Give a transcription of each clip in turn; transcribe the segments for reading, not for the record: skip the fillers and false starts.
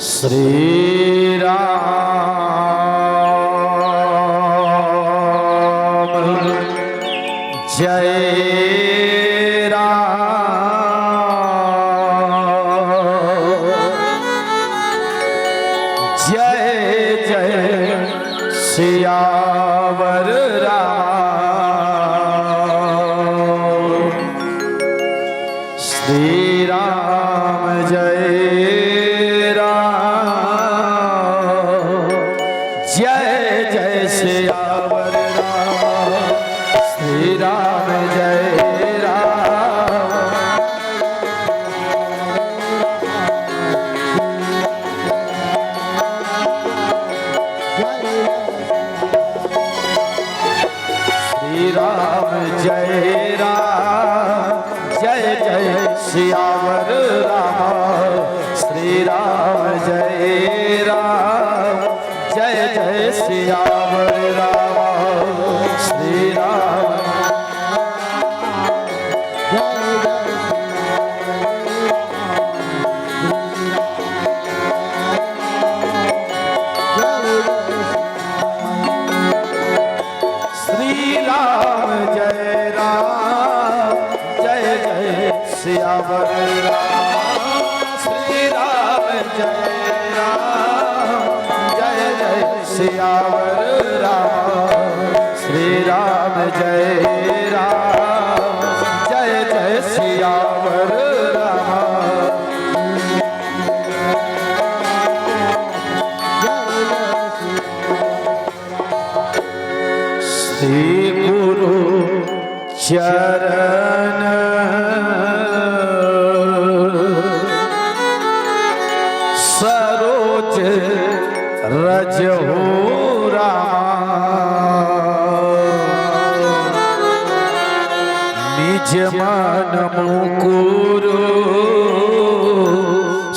श्री राम जय राम जय जय सियावर राम श्री राम जय सियावर राम श्री राम जय राम श्री राम जय राम जय जय सियावर राम श्री राम जय राम जय जय सियावर राम श्री राम श्री राम जय जय सियावर राम श्री राम जय सियावर राम श्री राम जय जय सियावर राम श्री गुरु चरण सरोज रज हो निज मन मुकुर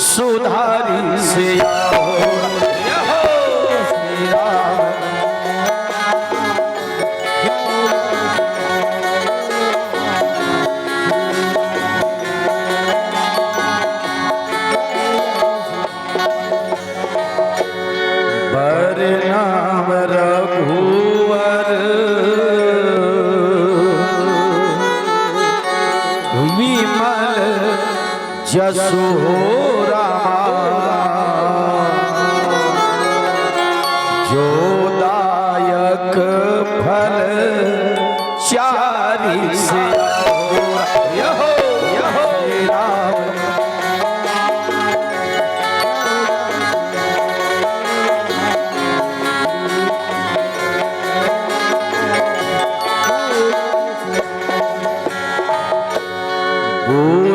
सुधारी सिया नाम रघुवर विमल जसु जो दायक फल चारि से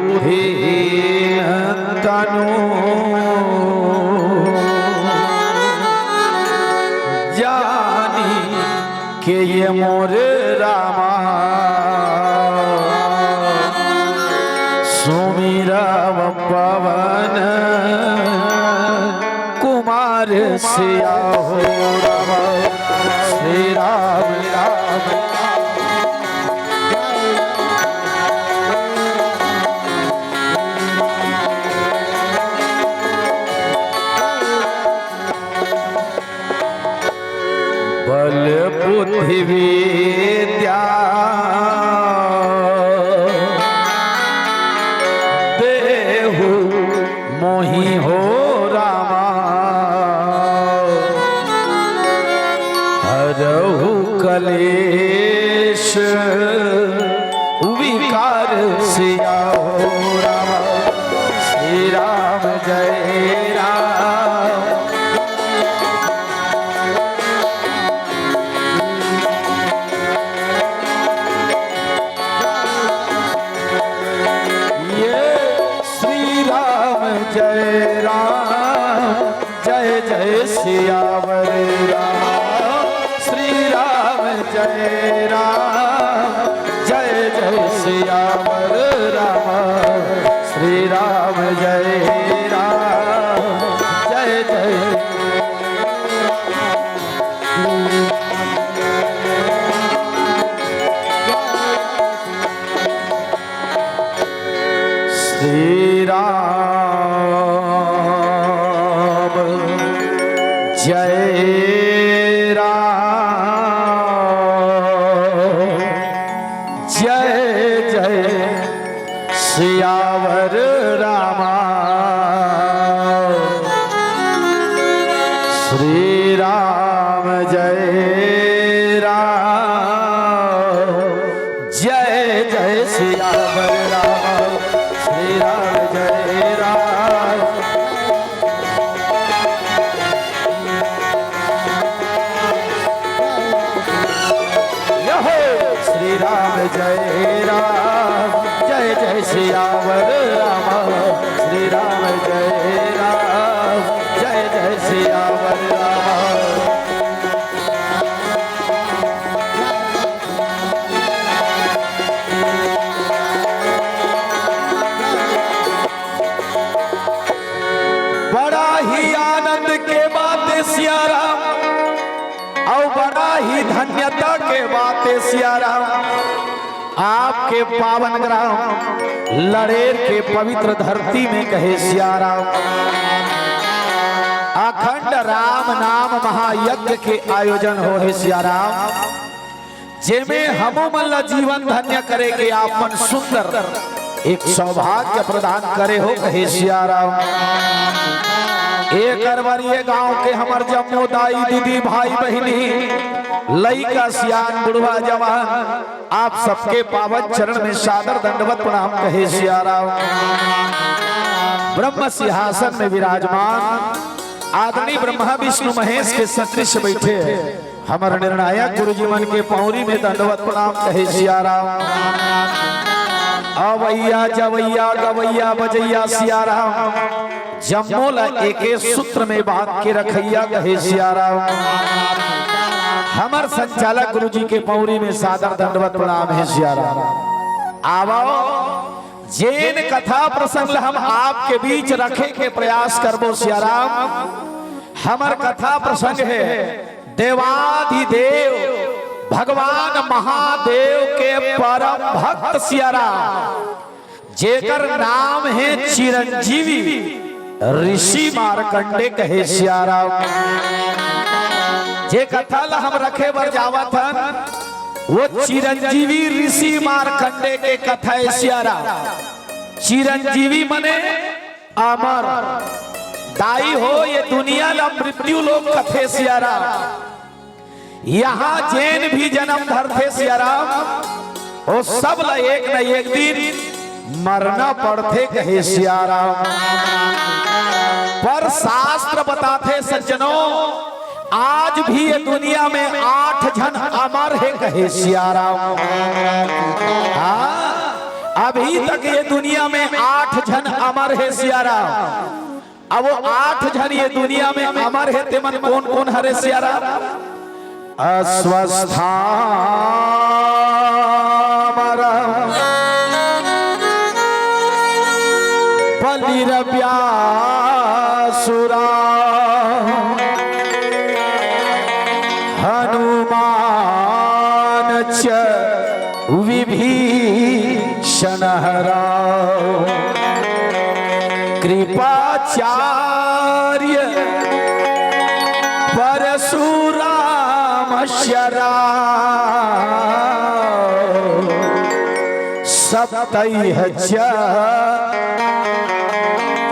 बुद्धिहीन तनु जानी के ये मोर रामा सुमिरव पवन कुमार सिया हो राम श्री राम राम बल बुद्धि विद्या देहु मोहि हो रामा हरहु कलेश विकार सिया हो राम श्री राम जय राम जय जय सियावर राम श्री राम जय जय सियावर राम श्री राम जय जय श्री राम श्री राम जय राम, जय जय सियावर राम, श्री राम जय राम। श्री राम जय राम, जय जय सियावर राम, श्री राम जय राम, जय जय सियावर राम। बड़ा ही आनंद के बात सिया राम, और बड़ा ही धन्यता के बात सिया राम, आपके पावन ग्राम लड़ेर के पवित्र धरती में कहे सिया राम। अखंड राम नाम महायज्ञ के आयोजन हो है सिया राम, जेमे हमो मन जीवन धन्य करे के आपन सुंदर एक सौभाग्य प्रदान करे हो कहे सिया राम। एक अरवरिये गांव के हमर जम्मो दाई दीदी भाई बहिनी लइका सियान बुढ़वा जवान, आप सबके पावन चरण में सादर दंडवत प्रणाम कहे सिया राम। ब्रह्म सिंहासन में विराजमान आदरणीय ब्रह्मा विष्णु महेश के सदृश बैठे हमारे निर्णायक गुरु जीवन के पौरी में दंडवत प्रणाम कहे सिया राम। अवैया जवैया गवैया बजैया सिया राम, जम्मोला एके सूत्र में बात के रखैया कहे सिया राम। हमार संचालक गुरु जी के पौरी में सादर दंडवत प्रणाम है सिया राम। आवो जैन कथा प्रसंग हम आपके बीच रखे के प्रयास करबो सिया राम। हमार कथा प्रसंग है देवाधिदेव भगवान महादेव के परम भक्त सिया राम, जेकर नाम है चिरंजीवी ऋषि मार्कंडे कहे सिया राम। जे कथा हम रखे बर जावत हन वो चिरंजीवी ऋषि मार्कंडे के कथा है सिया राम। चिरंजीवी मने अमर, दाई हो ये दुनिया ला मृत्यु लोग कथे सिया राम। यहाँ जैन भी जन्म धरते सिया राम, वो सब ला एक न एक दिन मरना पड़ते कहे सिया राम। पर शास्त्र बताते सज्जनों, आज भी ये दुनिया में 8 जन अमर है कहे सिया राम। अभी तक ये दुनिया में 8 जन अमर है सिया राम। अब वो 8 जन ये दुनिया में अमर है, ते मन कौन कौन हरे सिया राम। अस्वस्थामर बलिरव्यासुरा हनुमान च विभीषण कृपाचार्य परशुराम शरा सप्तैः च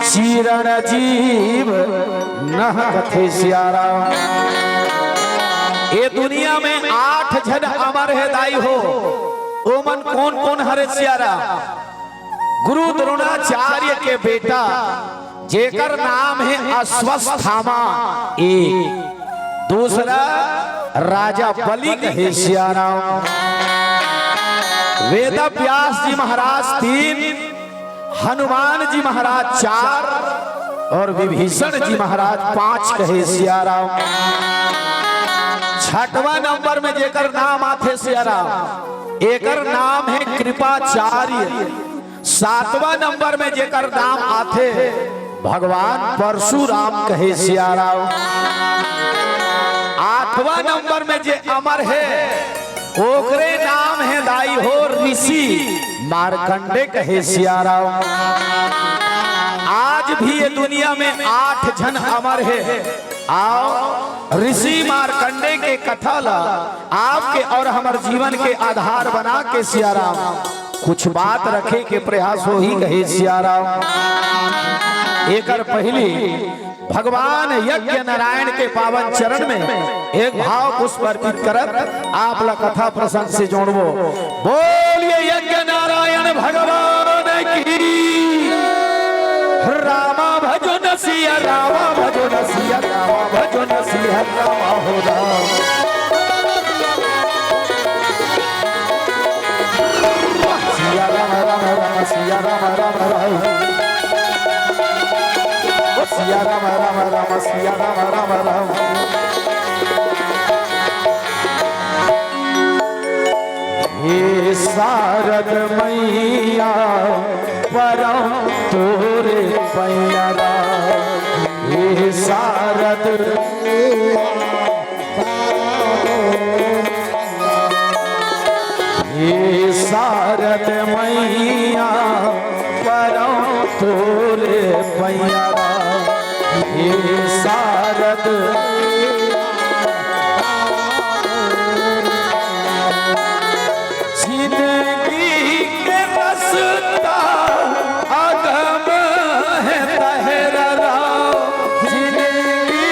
चिरंजीव नह कथे सिया राम। ये दुनिया में 8 जन अमर है दाई हो, ओमन कौन कौन हरे सिया राम। गुरु द्रोणाचार्य के बेटा जेकर नाम है अश्वत्थामा, एक दूसरा राजा बलि कहे सिया राम। वेद व्यास जी महाराज 3, हनुमान जी महाराज 4 और विभीषण जी महाराज 5 कहे सिया राम। 6वां नंबर में जेकर नाम आथे सिया राम, एकर नाम है कृपाचार्य। 7वां नंबर में जेकर नाम आथे भगवान परशुराम कहे सिया राम। 8वां नंबर में जे अमर है ओकरे नाम है दाई हो ऋषि मार्कंडे कहे सिया राम। आज भी ये दुनिया में 8 जन अमर है। आओ ऋषि मार्कंडे के कथा ला आपके और हमारे जीवन के आधार बना के सिया राम कुछ बात रखे के प्रयास हो ही कहे सिया राम। एकर पहली भगवान यज्ञ नारायण के पावन चरण में एक भाव पुष्प अर्पित करब आप ला कथा प्रसंग से जोड़बो। बोलिए यज्ञ नारायण भगवान की। रामा भजो न सिया रामा भजो न सिया रामा भजो न सिया रामा हो राम। सिया राम राम राम सिया राम राम राम सिया राम राम राम सिया राम राम राम। हे शारद मैया परम तोरे पैया। हे शारद हे शारद मैया परम तोरे पैया। हे शारद जिंदगी के रास्ता अगम है तहरा। जिंदगी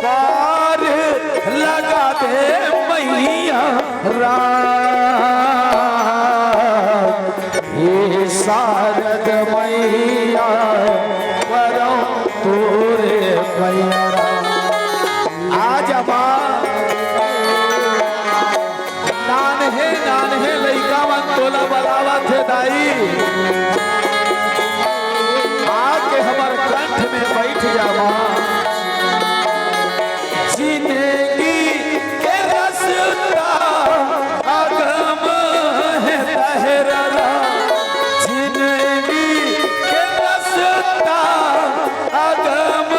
पार लगा दे मैया शारद मैया परम तोरे पैया। आज नानहे लइका मन तोला बलावा थे दाई आके हमार कंठ में बैठ जावा। जिंदगी के रास्ता अगम है तहरा। अगम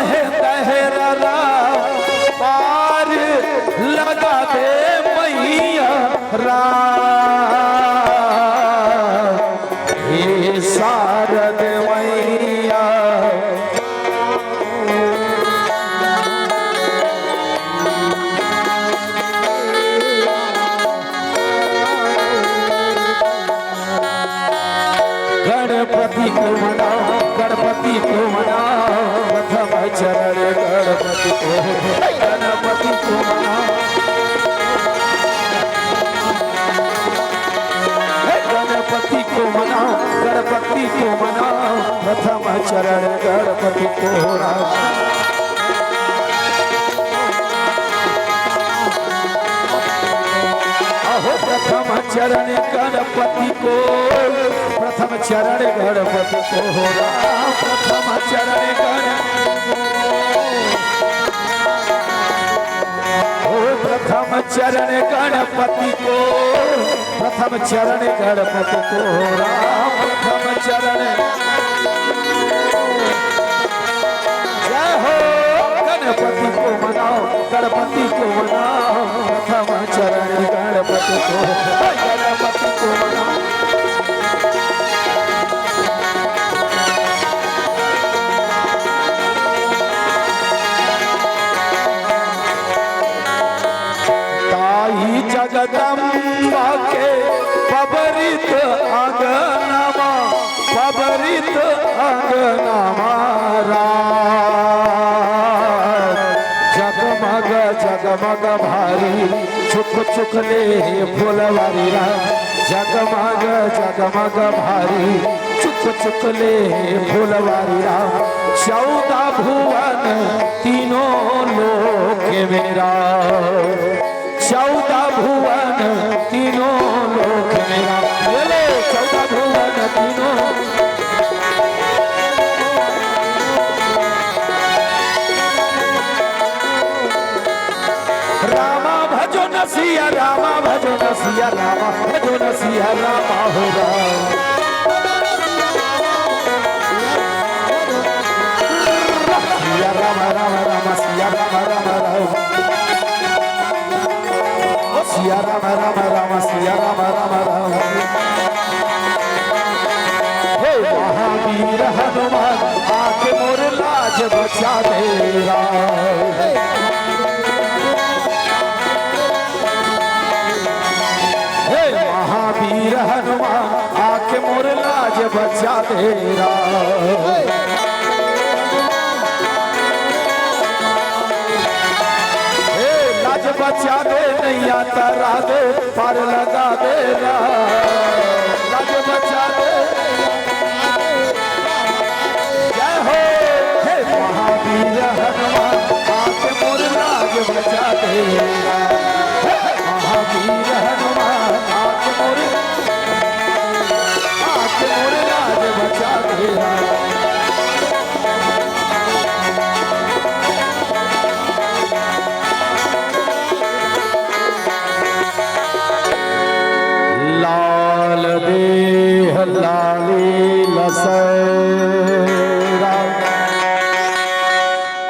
है तहरा पार लगा दे मैया हे शारद मैया। गणपति को मनाओ गणपति को मनाओ प्रथम चरण गणपति को। गणपति को मनाओ गणपति को मनाओ गणपति को मनाओ प्रथम चरण गणपति को। अहो प्रथम चरण गणपति को प्रथम चरण गणपति को हो राम। प्रथम चरण प्रथम चरण गणपति को प्रथम चरण गणपति को हो राम। प्रथम चरण जय हो गणपति को मनाओ गणपति को मनाओ प्रथम चरण गणपति को। गणपति को मनाओ जगदम्बा के पबरित अंगनमा पबरित अंगनमा जगमग जगमग भारी चुक चुक ले फुलवारी। जगमग जगमग भारी चुक चुक ले फुलवारी। 14 भुवन तीनों लोक मेरा। 14 भुवन तीनों लोक मेरा। बोलो 14 भुवन तीनों। रामा भजो न सिया रामा भजो न सिया रामा भजो न सिया रामा हो राम। सिया राम राम राम सिया राम राम राम सिया राम राम राम सिया राम राम राम। हे महावीर हनुमान आके मोर लाज बचा देगा। हे बचा दे राम। लाज बचा दे नैया तरा दे पार लगा दे राम। लाज बचा दे जय हो हे महावीर हनुमान आके मोर लाज बचा दे राम। महावीर हनुमान आके मोर लाज बचा दे राम। लाल देह लाली लसरा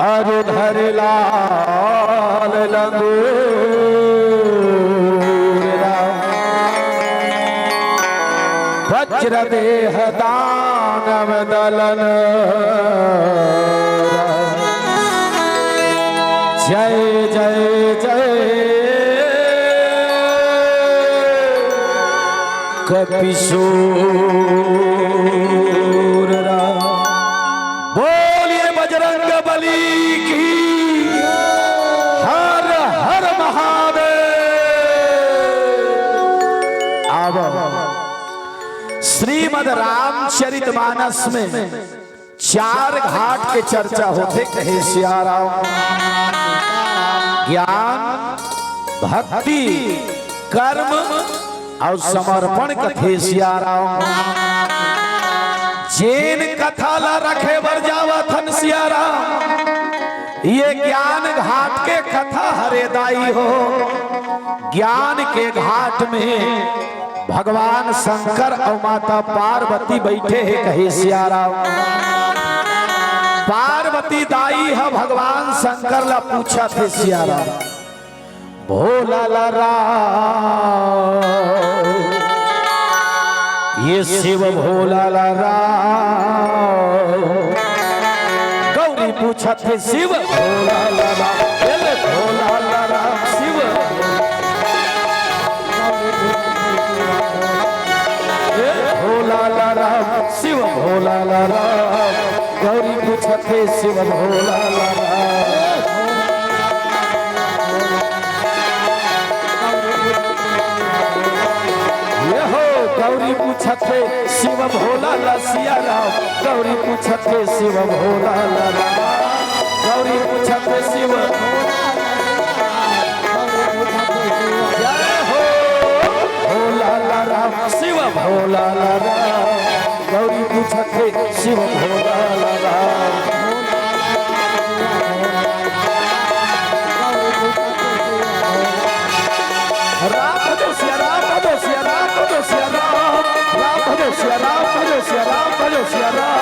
अरुधर लाल लंगूरा वज्र देह दानव दलन जय जय जय कपिशोर राम। बोलिए बजरंग बली की हर हर महादेव। अब श्रीमद् रामचरितमानस में 4 घाट के चर्चा होते कहे सियाराम। ज्ञान भक्ति कर्म और समर्पण कथे सियाराम। जैन कथा ला रखे बर जावथन सियाराम। ये ज्ञान घाट के कथा हरेदाई हो। ज्ञान के घाट में भगवान शंकर और माता पार्वती बैठे हैं कहे सियाराम। पार्वती दाई है भगवान शंकर ला पूछा थे सियाराम भोला ला राम ये शिव भोला ला राम। गौरी पूछा थे शिव भोला ला राम भोला ला राम शिव भोला ला राम शिव भोला ला राम। गौरी पूछा थे शिव भोला ला राम। गौरी पूछते शिव भोला ला सियाराम। गौरी पूछते शिव भोला ला राम। गौरी पूछते शिव जय हो भोला ला राम शिव भोला ला राम। गौरी पूछते शिव भोला ला राम। राम भजो सिया राम भजो सिया राम भजो सिया राम। राम भजो सिया राम भजो सिया राम भजो सिया राम।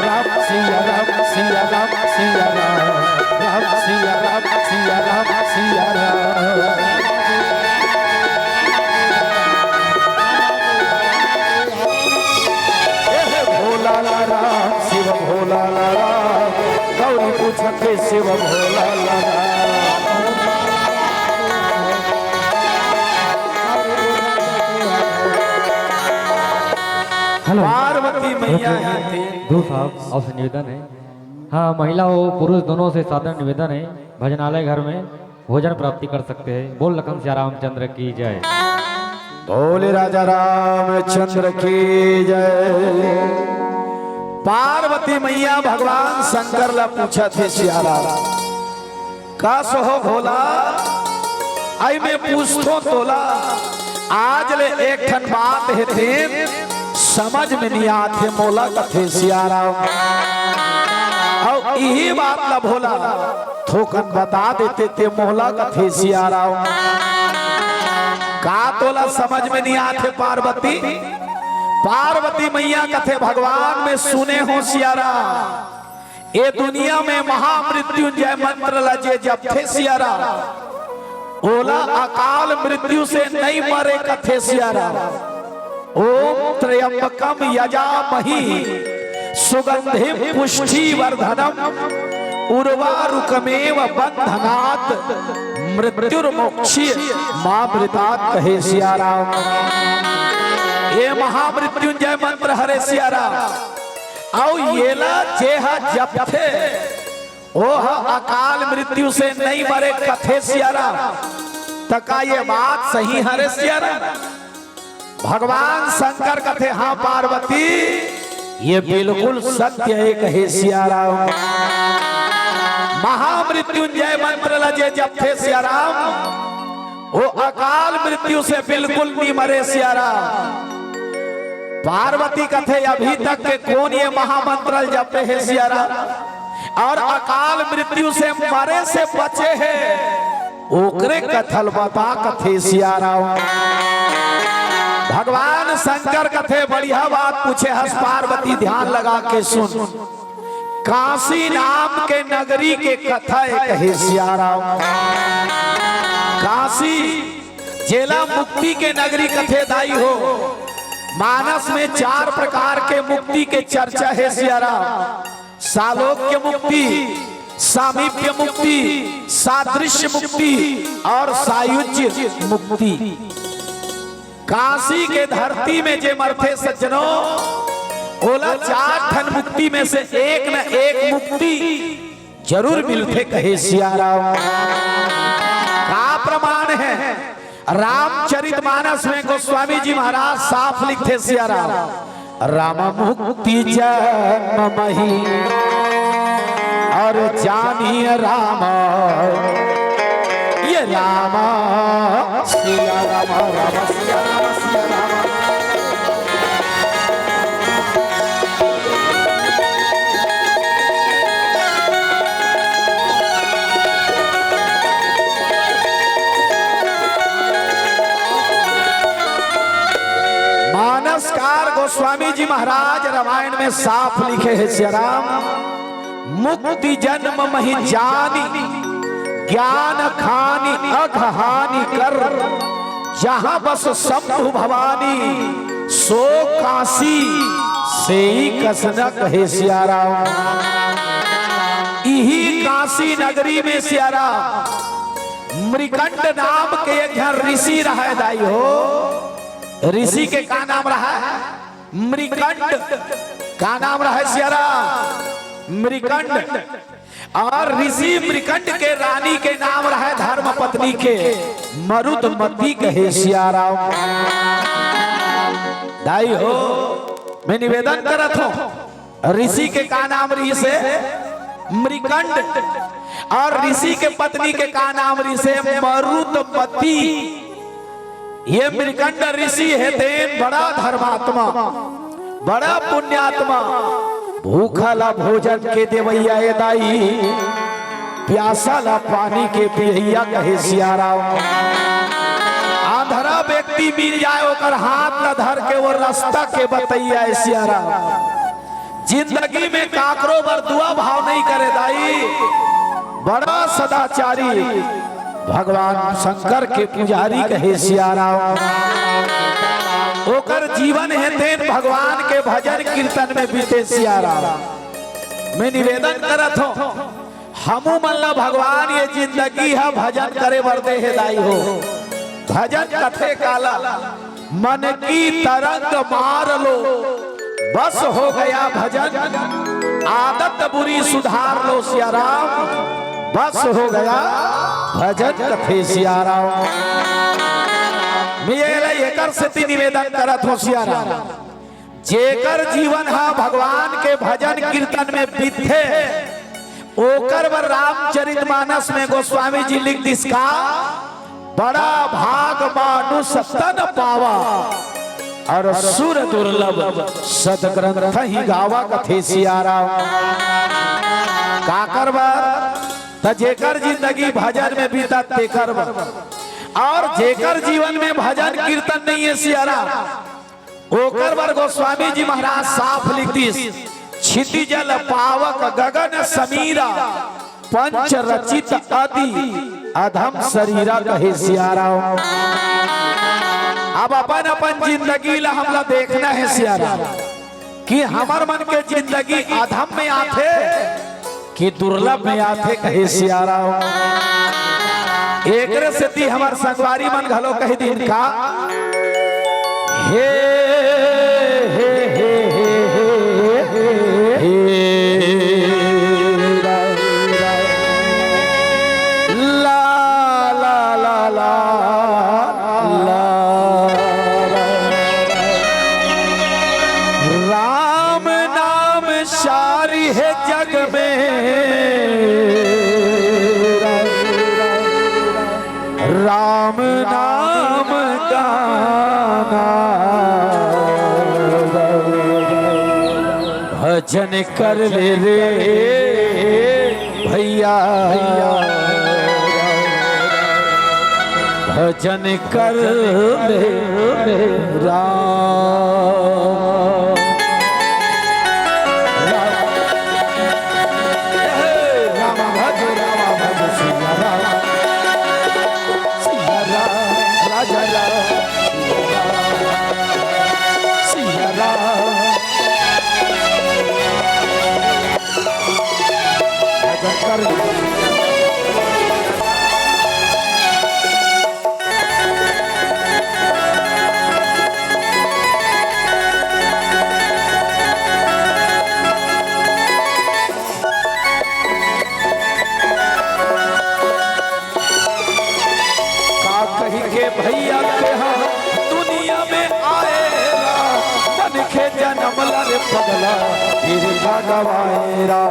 राम सिया राम सिया राम सिया राम। राम सिया राम सिया राम सिया राम। भोला ला राम शिव भोला ला राम। गौरी पूछते शिव भोला ला राम। पार्वती मैया दो साहब आपसे निवेदन है। हाँ, महिला हो पुरुष दोनों से साधारण निवेदन है भजनालय घर में भोजन प्राप्ति कर सकते हैं। बोल लखन सिया रामचंद्र की जय। बोले राजा रामचंद्र की जय। पार्वती मैया भगवान शंकर ला पूछा थे सियारा का सहो भोला आई में पूछतो तोला आज ले एक ठन बात है थे समझ में नहीं आते मोला कथे सियारा और यही बात ला भोला थोकन बता देते थे मोला कथे सियारा का तोला समझ में नहीं आते पार्वती। पार्वती मैया कथे भगवान में सुने हो सियारा ये दुनिया में महामृत्युंजय मंत्र लजे जब थे सियारा ओला अकाल मृत्यु से नहीं मरे कथे सियारा। ओम त्र्यंबकम यजामहि सुगंधिम पुष्टि वर्धनम उर्वारुकमेव बंधनात् मृत्युर्मोक्षी मामृतात् कहे सिया राम। ये महामृत्युंजय मंत्र हरे सिया राम। औ येला जेहा जपथे ओह अकाल मृत्यु से नहीं मरे कथे सिया राम। तका ये बात सही हरे सिया राम। भगवान शंकर कथे हाँ पार्वती ये बिल्कुल सत्य है कहे सिया राम। महामृत्युंजय मंत्र लजे जपथे सिया राम वो अकाल मृत्यु से बिल्कुल नहीं मरे सिया राम। पार्वती कथे अभी तक के कौन ये महामंत्र जपते हैं सिया राम और अकाल मृत्यु से मरे से बचे हैं ओकरे कथल बता कथे सिया राम। भगवान शंकर कथे बढ़िया बात पूछे हस पार्वती ध्यान लगा के सुन। काशी नाम के नगरी के कथा कहे सिया राम। काशी जेला मुक्ति के नगरी कथे दाई हो। मानस में 4 प्रकार के मुक्ति के चर्चा है सिया राम। सालोक्य मुक्ति, सामीप्य मुक्ति, सादृश्य मुक्ति और सायुज्य मुक्ति। काशी के धरती में जे मरथे सज्जनों ओला 4 ठन मुक्ति में से एक न एक मुक्ति जरूर मिलते कहे सिया राम। का प्रमाण है रामचरितमानस में गोस्वामी जी महाराज साफ लिखते सिया राम। राम मुक्ति जन्म मही और जानिए राम ये राम सिया राम राम सिया राम सिया राम। मानसकार गोस्वामी जी महाराज रामायण में साफ लिखे हैं सिया राम। मुक्ति जन्म मही जानी ज्ञान खानी अघहानि कर जहां बस शंभु भवानी सो काशी से ही कसना कहे सिया राम। यही काशी नगरी में सिया राम मृकंड नाम के एक ऋषि रहा दाई हो। ऋषि के का नाम रहा है? मृकंड का नाम रहा है सिया राम मृकंड। और ऋषि मृकंड के रानी के नाम रहा है धर्म पत्नी के मरुदमती कहे सिया राम। दाई हो मैं निवेदन करत हूं ऋषि के का नाम ऋषि मृकंड और ऋषि के पत्नी के का नाम ऋषि मरुदमती। ये मृकंड ऋषि है देन बड़ा धर्मात्मा बड़ा पुण्यात्मा भूखला भोजन के देवैया ए दाई प्यासा पानी के पियैया कहे सिया राम। आंधरा व्यक्ति मिल जाए ओकर हाथ न धर के वो रास्ता के बतैया सिया राम। जिंदगी में काकरो बर दुआ भाव नहीं करे दाई बड़ा सदाचारी भगवान शंकर के पुजारी कहे सिया राम। ओकर जीवन है तेन भगवान के भजन कीर्तन में बीते सिया राम। मैं निवेदन करत हूं हमू मन ला भगवान ये जिंदगी है भजन करे बरदे है दाई हो। भजन कथे काला मन की तरंग मार लो बस हो गया भजन आदत बुरी सुधार लो सिया राम बस हो गया भजन कथे सिया राम। मैं निवेदन करत हो सिया राम जेकर जीवन हा भगवान के भजन कीर्तन में बीते ओकर बर रामचरितमानस में गोस्वामी जी लिख दिसका बड़ा भाग मानुष तन पावा और सुर दुर्लभ सदग्रंथ ही गावा कथे सिया राम। का करबा जेकर जिंदगी भजन में बीता तेकर और जेकर जीवन में भजन कीर्तन नहीं है सिया राम ओकर बर गोस्वामी जी महाराज साफ लिखती क्षिति जल पावक गगन समीरा पंच रचित आदि अधम शरीरा कहे सिया राम। अब अपन अपन जिंदगी ला हमला देखना है सिया राम कि हमार मन के जिंदगी अधम में आथे कि दुर्लभ में आथे कहे सियारा एक से हमार संगवारी मन घलो कही दिन का हे हे हे हे ला ला ला ला राम नाम सारी है जग में राम नाम गाना भजन कर ले रे भैया भजन कर ले राम भैया के हाँ दुनिया में आएगा मन के जन्म रे पगला फिर गवाएरा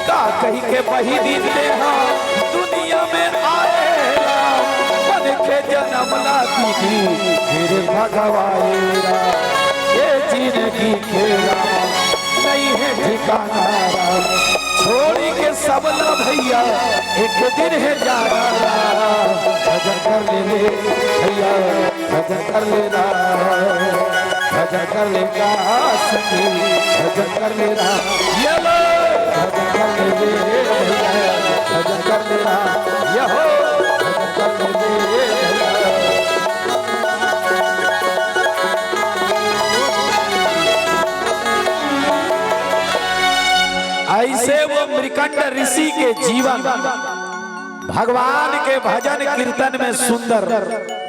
का कही के वही दिन में हाँ दुनिया में आएगा मन के जन्म दीदी फिर भगवाएरा ये जिंदगी खेला नहीं है ठिकाना छोड़ी के सबला भैया एक दिन है जाना भजन कर ले भैया भजन कर लेना भजन कर लेगा सखी भजन कर लेना भजन कर ले भजन कर लेना यहो भजन कर ले ऐसे वो मृकंड ऋषि के जीवन भगवान के भजन कीर्तन में सुंदर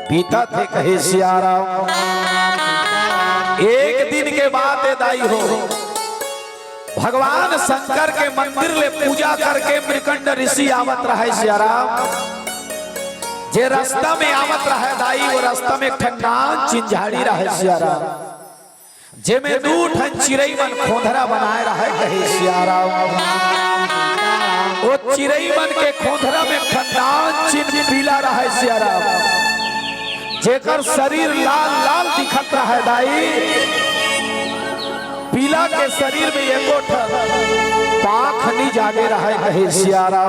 बीता थे कहे सियारा एक दिन के बाद दाई हो भगवान शंकर के मंदिर ले पूजा करके मृकंड ऋषि आवत रहे सियारा जे रास्ता में आवत रहे दाई वो रास्ता में ठंडा चिंझाड़ी रहे सियारा जेमे दू ठन चिरई मन खोधरा बनाए रहे कहे सियारा वो चिरई मन के खोधरा में खंडान चिन्ह पीला रहे सियारा जेकर शरीर लाल लाल दिखत रहे दाई पीला के शरीर में एको पाख नहीं जागे रहे कहे सियारा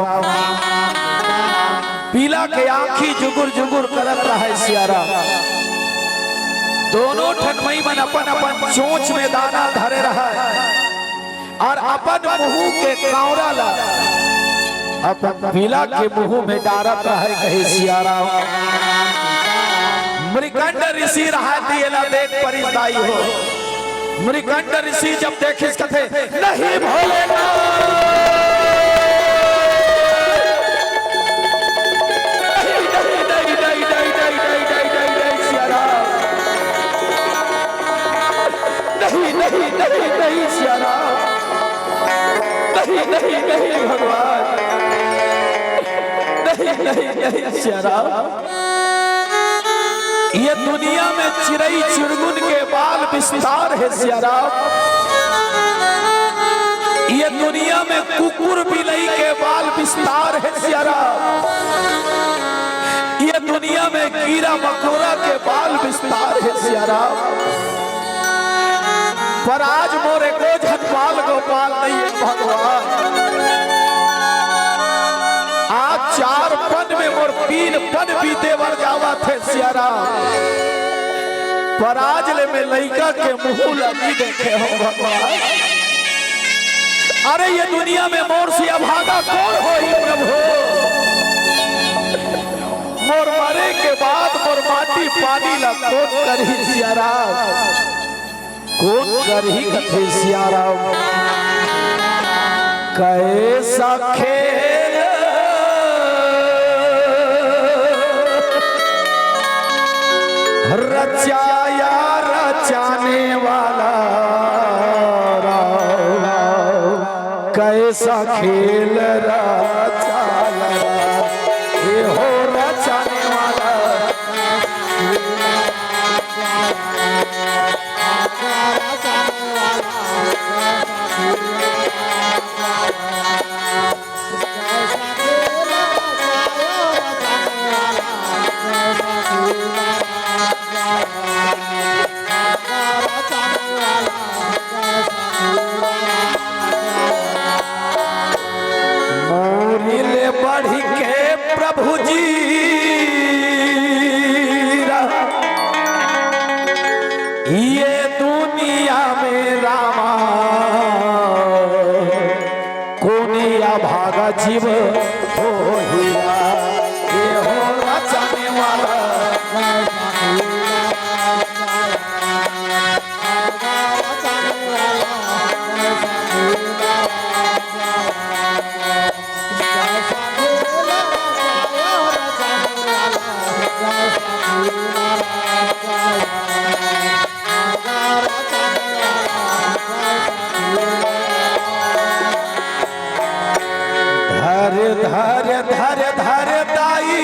पीला के आंखी जुगुर जुगुर करत रहे सियारा दोनों ठनमई मन अपन अपन चोंच में दाना धरे रहा और अपन मुंह के कावरा ला अपन पीला के मुंह में डारत रहे कहे सियारा मृकंड ऋषि रहा दिएला देख परिदाई हो मृकंड ऋषि जब देखे कथे नहीं भोलेनाथ नहीं नहीं नहीं सियारा नहीं नहीं नहीं भगवान नहीं नहीं नहीं सियारा ये दुनिया में चिड़ई चिड़गुन के बाल विस्तार है सियारा ये दुनिया में कुकुर बिलई के बाल विस्तार है सियारा ये दुनिया में कीड़ा मकोड़ा के बाल विस्तार है सियारा पर आज मोरे को झटपाल गोपाल नहीं है भगवान आज चार पन में मोर तीन पन बीते वर जावा थे सियारा पर आज ले में लइका के मुंह लगी देखे हो भगवान अरे ये दुनिया में मोर से अभागा कौन हो ही प्रभु मोर मरे के बाद मोर माटी पानी ला खोद करी सियारा कौन करही कथे सिया राम कैसा खेल रचाया रचाने वाला राम कैसा खेल रचाया ये हो रचाने वाला मोरिले बढ़ के प्रभु जी ये दुनिया में रामा कोनिया भागा जीव हो हीरा ये हो रचाने वाला धर धर धर दाई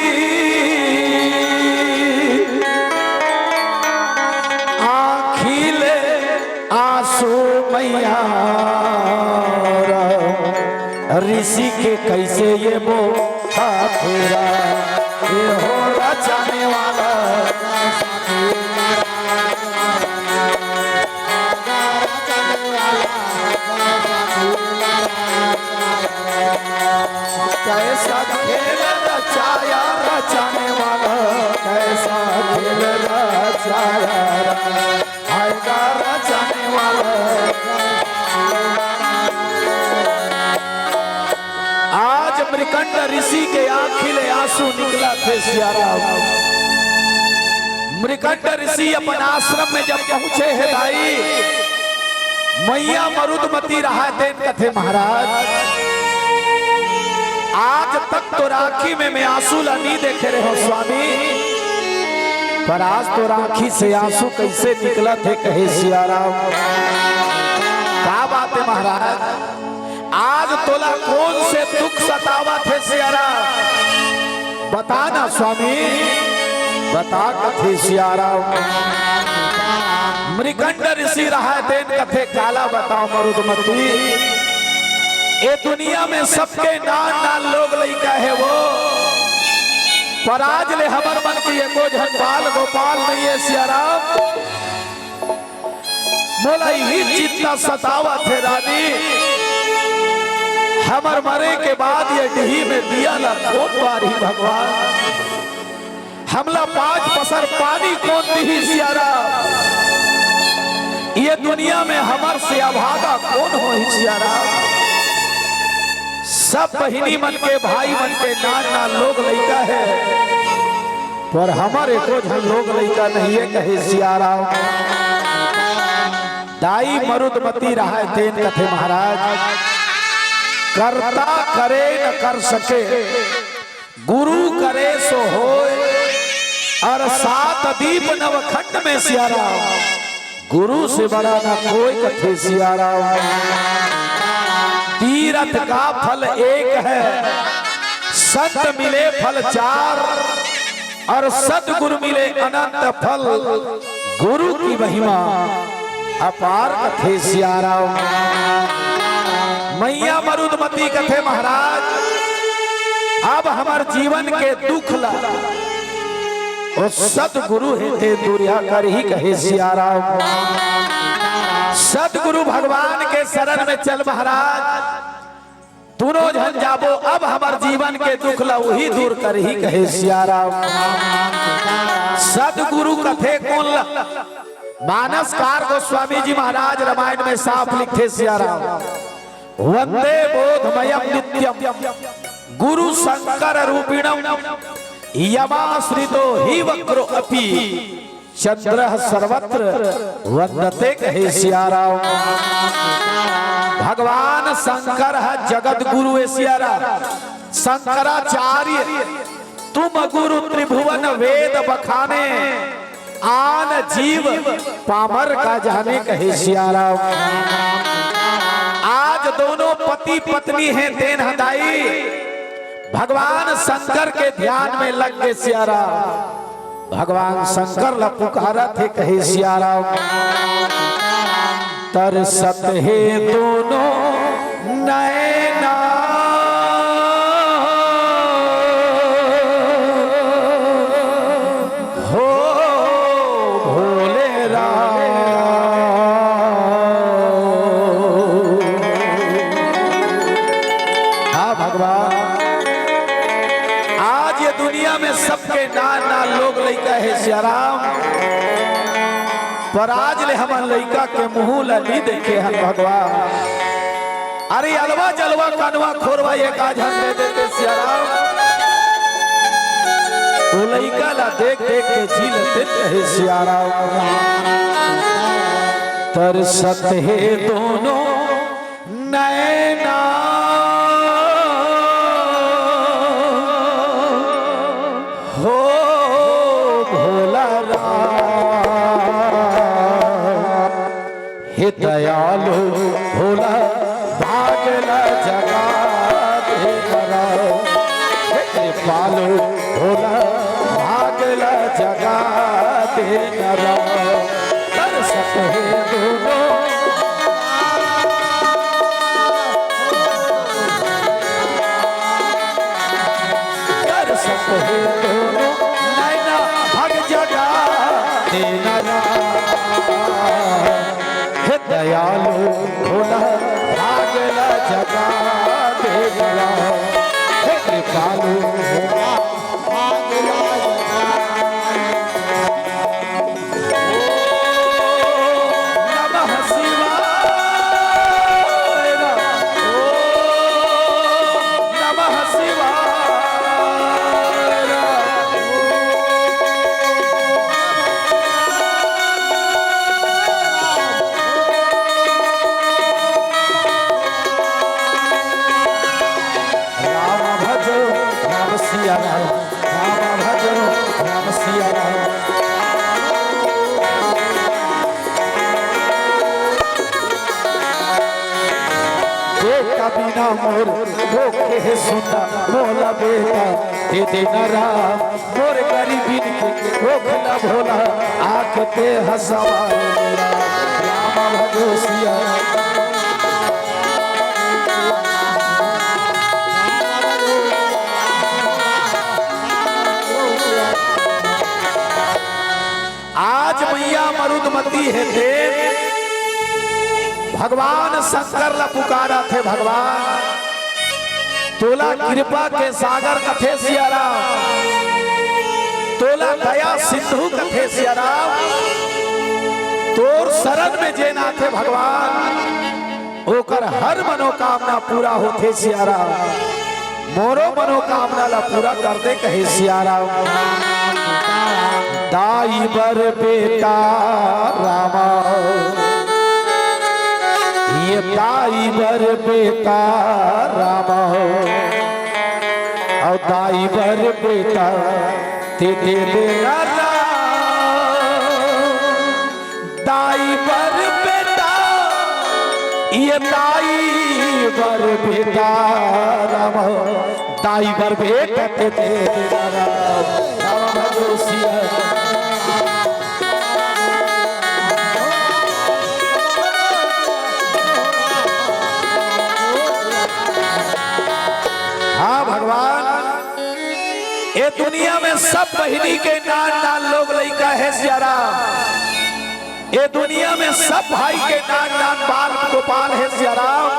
आखिले आंसू मैया ऋषि के कैसे ये वो फेरा ये हो रचाने वाला कैसा खेल रचाया रचाने वाला कैसा खेल रचाया आएगा रचाने वाला आज मृकंड ऋषि के आखिले आंसू निकला थे सिया राम मृकंड ऋषि अपन आश्रम में जब पहुंचे हैं भाई मैया मरुदमती रहा थे कथे महाराज आज तक तो राखी में मैं आंसू नहीं देखे रहे हो स्वामी पर आज तो राखी से आंसू कैसे निकला थे कहे सिया राम क्या बात है महाराज आज तोला कौन से दुख सतावा थे सिया राम बताना स्वामी बता कथे सिया राम मृकंड ऋषि रहा थे कथे काला बताओ मरुदमती ये दुनिया में सबके नान नान लोग लइका है वो पर आज ले हमर मन की एको झनपाल गोपाल नहीं है सिया राम मोला ही चित्ता सतावा थे रानी हमर मरे के बाद ये डही में दिया ला कौन बारी भगवान हमला 5 पसर पानी कौन दी सिया राम ये दुनिया में हमर से अभागा कौन हो सिया राम सब बहिनी मन के भाई मन के नान नान लोग लइका है पर हमारे को झन लोग लइका नहीं है कहे सिया राम दाई मरुदमती रहा थे कथे महाराज करता करे न कर सके गुरु करे सो होए और 7 दीप नवखंड में सिया राम गुरु से बड़ा ना कोई कथे सिया राम तीरथ का फल एक है संत मिले फल 4 और सदगुरु मिले अनंत फल गुरु की महिमा अपार कथे सिया राम मैया मरुदमती कथे महाराज अब हमार जीवन के दुख ला और सदगुरु है दुरिया कर ही कहे सिया राम सदगुरु भगवान के शरण में चल महाराज दोनों जन जाबो अब हमार जीवन के दुख ला वही दूर कर ही कहे सिया राम सदगुरु कथे कौन ला मानसकार गोस्वामी जी महाराज रामायण में साफ लिखे सिया राम वंदे बोधमयम नित्यम गुरु शंकर रूपिणम यमाश्रितो ही वक्रो अपि चंद्र सर्वत्र वंदते कहे सिया राम। भगवान शंकर है जगत गुरु है सिया राम। शंकराचार्य तुम गुरु त्रिभुवन वेद बखाने, आन जीव पामर का जाने कहे सिया राम। आज दोनों पति पत्नी हैं तेन हदाई, भगवान शंकर के ध्यान में लग गए सिया राम। भगवान शंकर ला पुकारा थे कहे सिया राम। तरसत है दोनों नैना, हो भोले राम। हाँ भगवान, आज ये दुनिया में सबके नान नान लोग लइका है सिया राम, पर आज ले हमार लइका के मुंह ला नहीं देखे हैं भगवान। अरे अलवा जलवा कानवा खोरवा एक आज हम दे देते सिया राम। वो लइका ला देख देख के जी लेते है सिया राम। तरसत है दोनों नैना, हो भोला राम। हे दयालु भोला भागला जगा दे राम। हे कृपालु भोला भागला जगा दे राम। तरसत है दोनों, तरसत है दोनों नैना, भाग जगा दे राम। हे दयालु भोला भागला जगा दे राम। हे कृपालु भोला भागला जगा। नमः शिवाय राम। नमः शिवाय राम। राम भजो राम सिया राम, राम भजो राम सिया राम। बेटा बिना मोर भूखे है सुना, भोला बेटा दे देना राम। मोर गरीबी के भूखला भोला आँख ते हंसवा राम भजो सिया राम। आज मैया मरुदमती है देव, भगवान शंकर ला पुकारा थे भगवान। तोला कृपा के सागर कथे सिया राम, तोला दया सिंधु कथे सिया राम। तोर शरण में जे नाथे भगवान, ओकर हर मनोकामना पूरा होथे सिया राम। मोरो मनोकामना ला पूरा कर दे कहे सिया राम। दाई बर बेटा रामा, ये दाई बर बेटा रामा। और दाई बर बेटा ते दे देना राम। दाई बर बेटा, ये दाई बर बेटा रामा। दाई बर बेटा ते दे देना राम। राम भजो सिया। हाँ भगवान, ये दुनिया में सब बहिनी के नान नान लोग लइका है सिया राम। ये दुनिया में सब भाई के नान नान बाल गोपाल है सिया राम।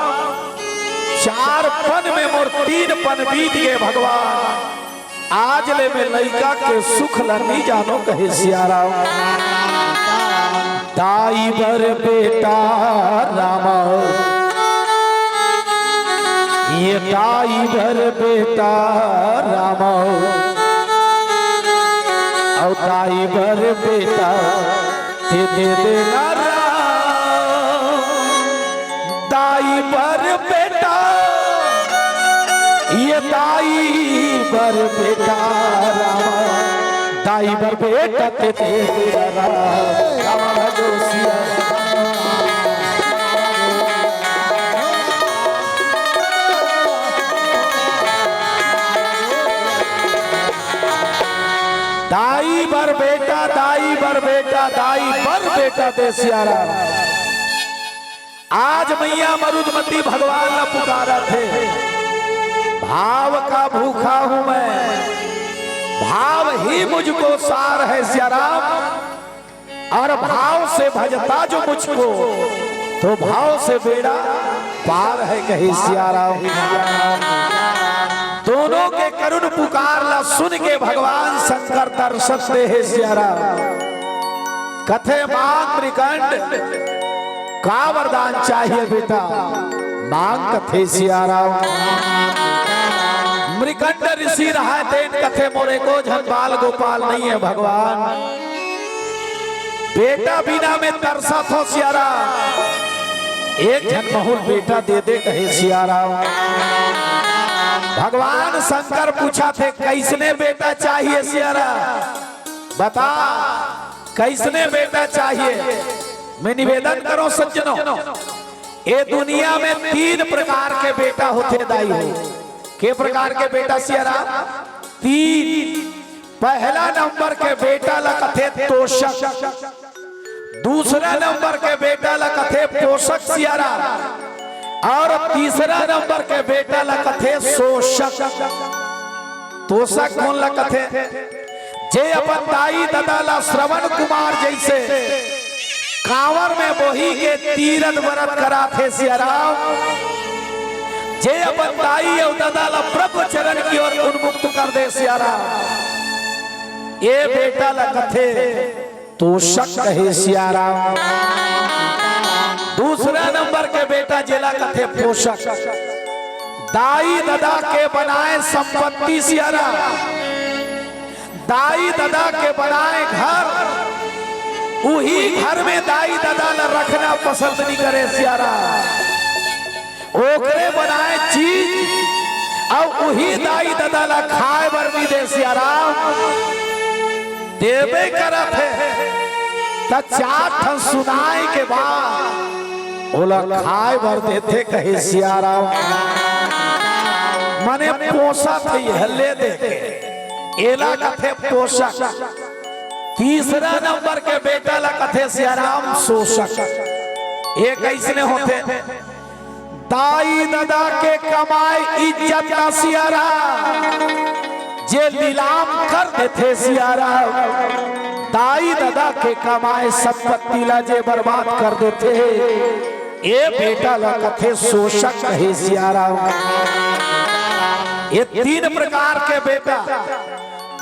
चार पन में मोर तीन पन बीत गए भगवान। आज ले में लइका के सुख ला नहीं जानो कहे सिया राम। दाई बर बेटा रामा, ये दाई बर बेटा रामा। और दाई बर बेटा दे देना राम, दाई बर बेटा ये दाई बर बेटा रामा, दाई बर बेटा दे देना राम जोसिया। दाई बर बेटा, दाई बर बेटा, दाई बर बेटा दे सियारा। आज मैया मरुदमती भगवान ने पुकारा थे, भाव का भूखा हूं मैं, भाव ही मुझको सार है सियाराम, और भाव से भजता जो मुझको तो भाव से बेड़ा पार है कही सियाराम। दोनों के करुण पुकार ला सुन के भगवान शंकर दर्शते है सियारा। कथे मांग मृकंड का वरदान चाहिए बेटा, मांग कथे सियारा। मृकंड ऋषि रहा देन कथे मोरे को झनबाल गोपाल नहीं है भगवान, बेटा बिना में तरसा थो सियारा, एक झनमहुल बेटा दे दे कहे सियारा। भगवान शंकर पूछा थे कैसने बेटा चाहिए सियारा, बता कैसने बेटा चाहिए। मैं निवेदन करो सज्जनों, ये दुनिया में 3 प्रकार के बेटा होते दाई हो। के प्रकार के बेटा सियारा? 3। पहला नंबर के बेटा ला कथे तोषक, दूसरा नंबर के बेटा ला कथे पोषक सियारा, और तीसरा नंबर के बेटा ला कथे शोषक। तोषक कौन ला कथे? जे अपन दाई दादा ला श्रवण कुमार जैसे कांवर में बोही के तीरथ व्रत करा थे सियाराम, जे अपन दाई और दादा ला प्रभु चरण की ओर उन्मुक्त कर दे सियाराम, ये बेटा ला कथे तोषक कहे सियाराम। दूसरा नंबर के बेटा जेला कथे पोषक, दाई दादा के बनाए संपत्ति सियारा, दाई दादा के बनाए घर, वही घर में दाई दादा ला रखना पसंद नहीं करे सियारा, ओकरे बनाए चीज और वही दाई दादा ला खाए बर भी दे सियारा। देवे करत है त 4 ठन सुनाए के बाद ओला खाए भर देते कहे सियारा। मने पोषा थे हल्ले देते, एला कथे पोषक। तीसरा नंबर के बेटा ला कथे सियाराम शोषक। ये कैसने होते? दाई दादा के कमाई इज्जत का सियारा जे नीलाम कर देते सियारा, दाई दादा के कमाए संपत्ति ला जे बर्बाद कर देते, ये बेटा ला कथे शोषक कहे सियारा। ये 3 प्रकार के बेटा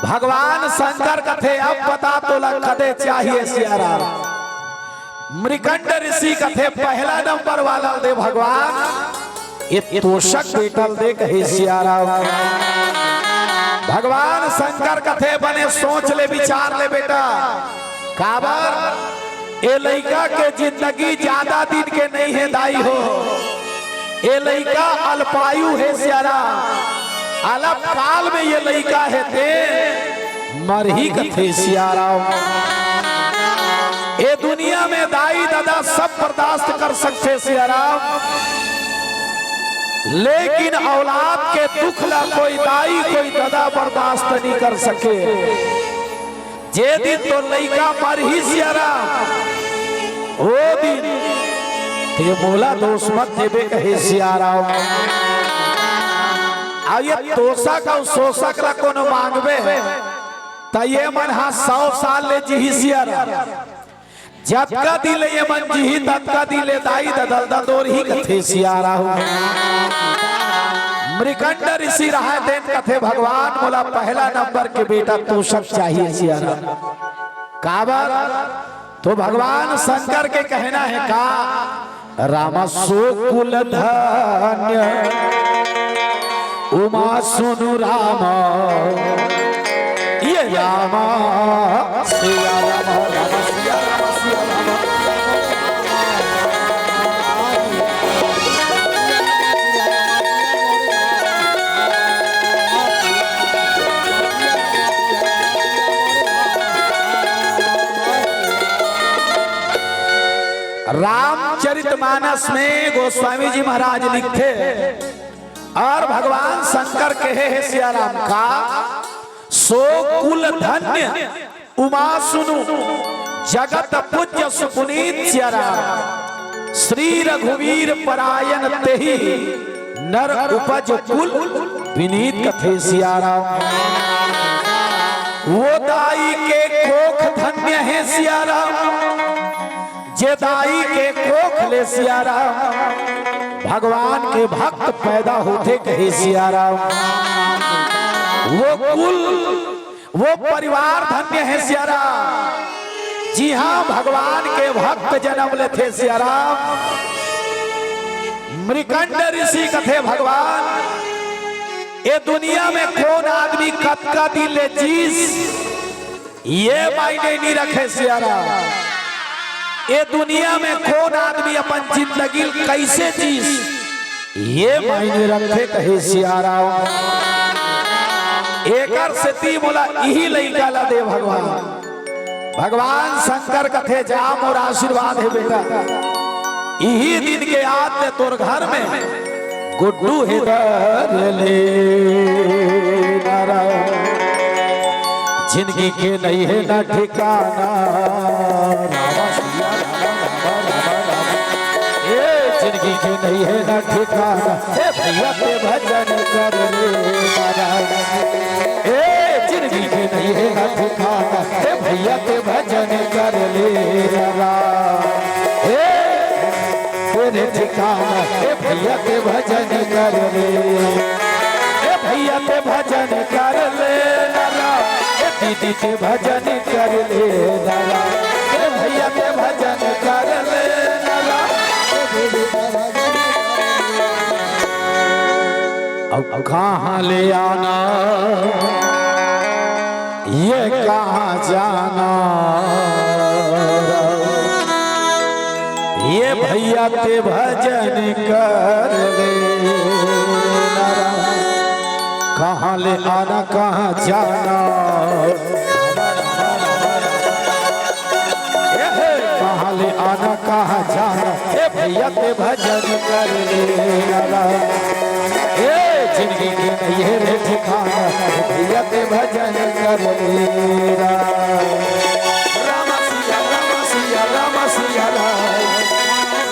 भगवान शंकर कथे अब बता तो ला कदे चाहिए सियारा। मृकंड ऋषि कथे पहला नंबर वाला दे भगवान, ये तोषक बेटा दे कहे सियारा। भगवान शंकर कथे बने सोच ले विचार ले बेटा, काबर ये लड़का के जिंदगी ज्यादा दिन के नहीं है दाई हो, ये लड़का अल्पायु है सियारा, अल्प काल में ये लड़का है ते मर ही कथे सियारा। ये दुनिया में दाई दादा सब बर्दाश्त कर सकते सियारा, लेकिन औलाद के दुख ला कोई दाई कोई दादा बर्दाश्त नहीं कर सके। जे दिन तो लड़का मर ही सियारा, वो दिन ते मोला दोष मत देवे कहे सियारा। ये तोषा का शोषक ला कोनो मांगबे त ये मन 100 साल ले जी सियारा, जतका दिले ये मन जी ततका दिले दाई ददल ददोर ही कथे सियारा। मृकंड ऋषि रहा देन कथे भगवान बोला पहला नंबर के बेटा तोषक चाहिए सियारा। काबर तो भगवान शंकर के कहना है का रामा सो कुल धन्य उमा सुनु रामा, ये राम सिया राम राम सिया राम सिया राम। रामचरितमानस में गोस्वामी जी महाराज लिखते और भगवान शंकर कहे है सिया राम का सो कुल धन्य उमा सुनु जगत पूज्य सुपुनीत सिया राम श्री रघुवीर परायण तेहि नर उपज कुल विनीत कथे सिया राम। वो दाई के कोख धन्य है सिया राम जे दाई के कोख ले सिया राम भगवान के भक्त पैदा होते कहे सिया राम। वो कुल वो परिवार धन्य है सिया राम। जी हाँ भगवान के भक्त जन्म लेते सिया राम। मृकंड ऋषि कथे भगवान ये दुनिया में कौन आदमी कब का दिल ले चीज ये मायने नहीं रखे सिया राम। ये दुनिया में कौन आदमी अपन जिंदगी कैसे चीज ये मायने रखे कहे सिया राम। एकर से ती बोला यही लइका ला दे भगवान। भगवान शंकर कथे जाम और आशीर्वाद है बेटा यही दिन के याद में तोर घर में गुड्डू है ले जिंदगी के नहीं है ना ठिकाना जिंदगी के नहीं है ना ठिकाना भैया पे भजन कर ले जिंदगी के नहीं है ना ठिकाना भैया पे भजन कर ले तेरे ठिकाना भैया पे भजन कर ले भैया पे भजन कर ले दीदी पे भजन कर ले भैया पे भजन कर ले अब कहाँ ले आना ये कहाँ जाना ये भैया पे भजन कर ले कहाँ ले आना कहाँ जाना कहाँ ले आना कहाँ जाना ए भैया पे भजन कर ले जिंदगी के नहीं है रे ठिकाना भैया पे भजन कर ले राम सिया राम सिया राम सिया राम।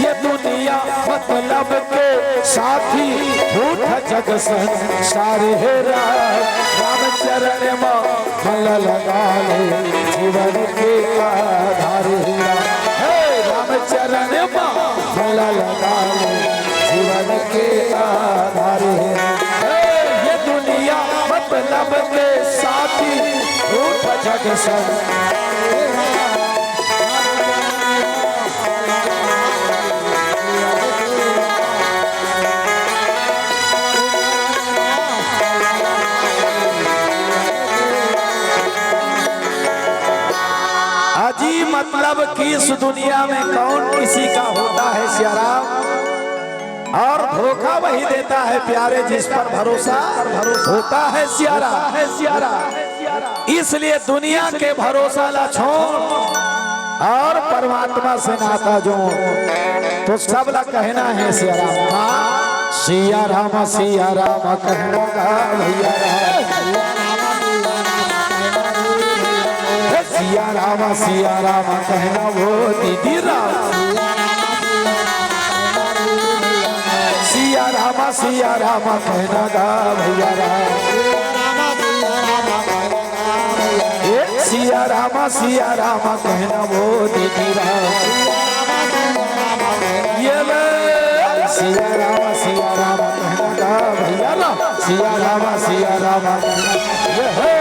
ये दुनिया मतलब के साथी झूठ जग सारे है राम चरण में मन लगा ले जीवन के आधार है राम चरण में मन लगा ले जीवन के आधार है ये दुनिया मतलब के साथी झूठ जग मतलब कि इस दुनिया में कौन किसी का होता है सिया राम और धोखा वही देता है प्यारे जिस पर भरोसा होता है सिया राम। इसलिए दुनिया के भरोसा ला छोड़ और परमात्मा से नाता जोड़ तो सब ला कहना है सिया राम सिया राम कहना भैया सिया राम कहना वो दीदी राम सिया राम कहना गा भैया राम सिया राम कहना वो दीदी राम ये सिया राम सिया रामा सिया रामा ये है।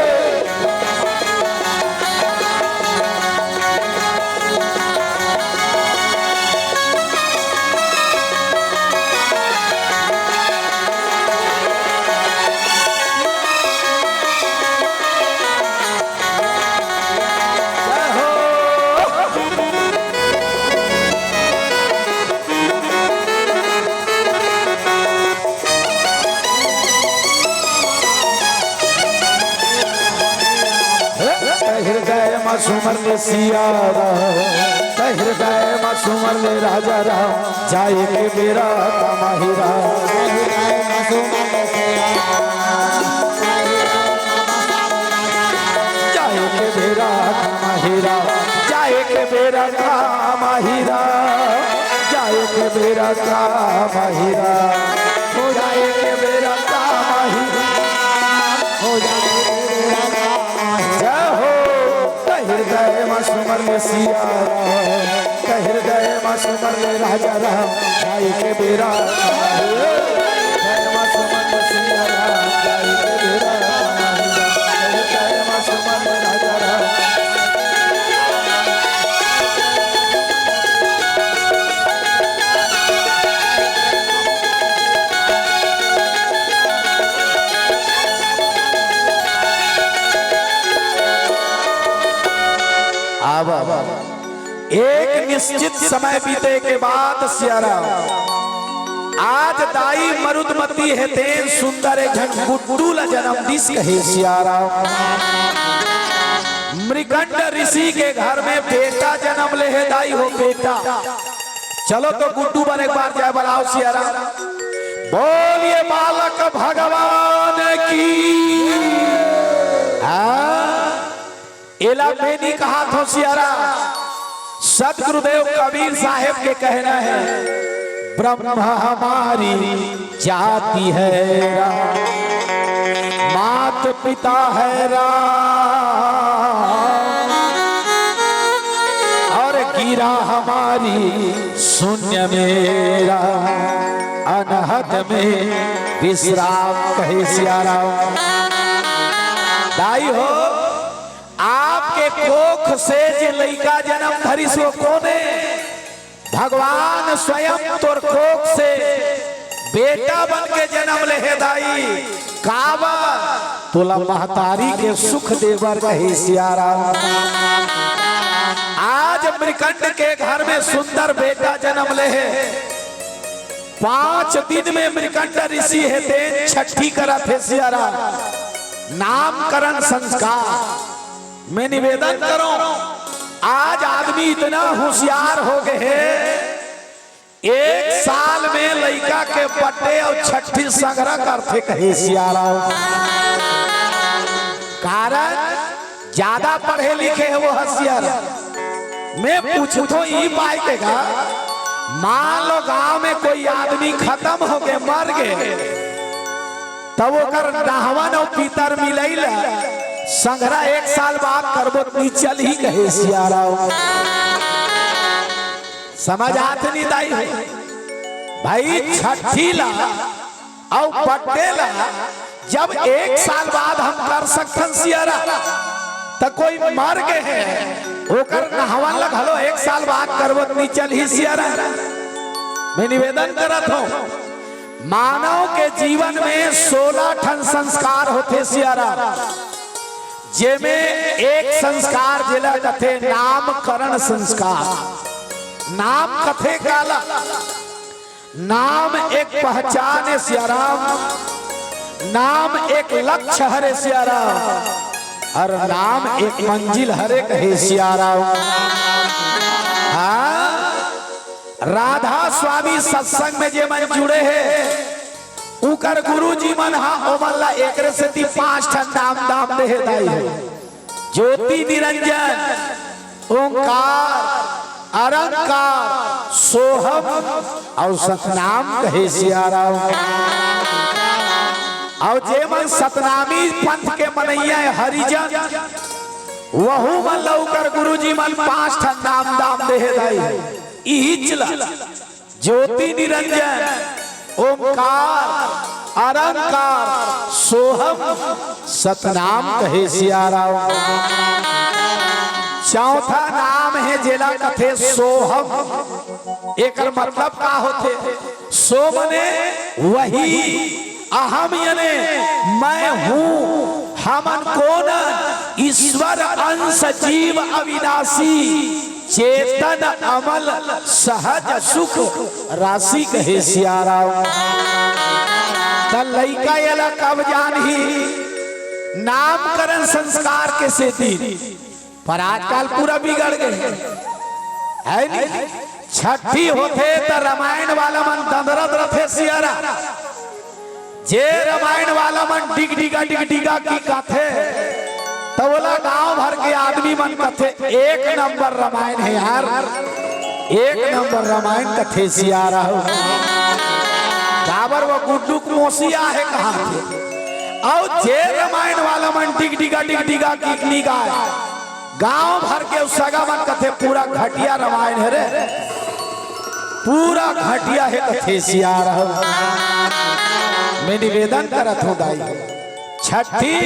हृदय में सुमर ले सिया राम, हृदय में सुमर ले राजा राम, जाए के मेरा तमाही राम। जाए के मेरा तमाही राम, जाए के मेरा तमाही राम, जाए के मेरा तमाही राम, हो जाए के मेरा तमाही राम, हो जाए हृदय में सुमर ले सिया राम, हृदय में सुमर ले राजा राम, जाए के बेरा हृदय में सुमर ले सिया राम, जाए के बेरा हृदय में सुमर ले राजा राम। अब एक निश्चित समय बीते के बाद सियारा आज दाई मरुदमती हेते सुंदर गुड्डू ला जन्म दिस कहे सियारा। मृगंड ऋषि के घर में बेटा जन्म ले है दाई हो बेटा। चलो तो गुड्डू बन एक बार जय बुलाओ सियारा। बोलिए बालक भगवान की। एला बेनी कहा थो सियारा। सतगुरुदेव कबीर साहेब के कहना है ब्रह्मा हमारी जाति है राम, मात पिता है राम, और गिरा हमारी शून्य मेरा, अनहद में विश्राम कहे सियारा। दाई हो आपके कोख से जे लइका जन्म धरी सो कोने भगवान स्वयं तोर कोख से बेटा बन के जन्म ले है दाई। काबा तोला महतारी के सुख देवर कहे सियारा। आज मृकंड के घर में सुंदर बेटा जन्म ले है। 5 दिन में मृकंड ऋषि है छठी करत है सियारा नामकरण संस्कार। मैं निवेदन करूं आज आदमी इतना होशियार हो गए हैं 1 साल में लड़का के पट्टे और छठी संग्रह करते कहे सियारा। कारण ज्यादा पढ़े लिखे है वो होशियार। मैं पूछूं तो ये पाई देगा मान लो गांव में कोई आदमी खत्म हो गए मर गए तब वो कर दाहवन और पीतर मिलैला संग्रह 1 साल बाद करबो चल ही कहे सियारा। समझ आते नहीं दाई भाई छठी ला और पट्टे ला जब 1 साल बाद हम कर सकते सियारा तो कोई मर गए हैं ओकर नहवन लग हलो 1 साल बाद करबो चल ही सियारा। मैं निवेदन करत हूं मानव के जीवन में 16 ठन संस्कार होते सियारा जेमे एक संस्कार जिला कथे नामकरण संस्कार। नाम कथे काला नाम एक पहचान है सियाराम, नाम एक लक्ष्य हरे सियाराम और नाम एक मंजिल हरे कहे सियाराम। राधा स्वामी सत्संग में जे मन जुड़े हैं उकर गुरु जी मन हा ओमल्ला एक से 5 ठन नाम दाम दे दाई है। ज्योति निरंजन ओंकार अरंकार सोहम और सतनाम कहे सियारा। और जे मन सतनामी पंथ के मनैया हरिजन वहु मन लौकर गुरु जी मन 5 ठन नाम दाम दे दाई है। ज्योति निरंजन ओंकार अलंकार सोहम सतनाम कहे सिया राम। चौथा नाम है जेला कथे सोहम। एक मतलब का होते? सो मने वही, अहम याने मैं हूँ, हमन कौन? ईश्वर अंश जीव अविनाशी, चेतन अमल सहज सुख राशि कहे सिया राम। त लइका एला कब जानही? नामकरण संस्कार के सेती, पर आजकल पूरा बिगड़ गए है नहीं। छठी होते तो रामायण वाला मन दंदरत रथे सियारा, जे रामायण वाला मन डिग डिगा की कथे, तो बोला गांव भर के आदमी मन कथे एक नंबर रामायण है यार, एक नंबर रामायण कथे सियारा हो। काबर वो गुड्डू मोसिया है कहा थे, और जे रामायण वाला मन डिग डिगा की गाय, गांव भर के उस सगा मन कथे पूरा घटिया रामायण है रे, पूरा घटिया है कथे सियारा हो। मैं निवेदन करत हूँ दाई, छठी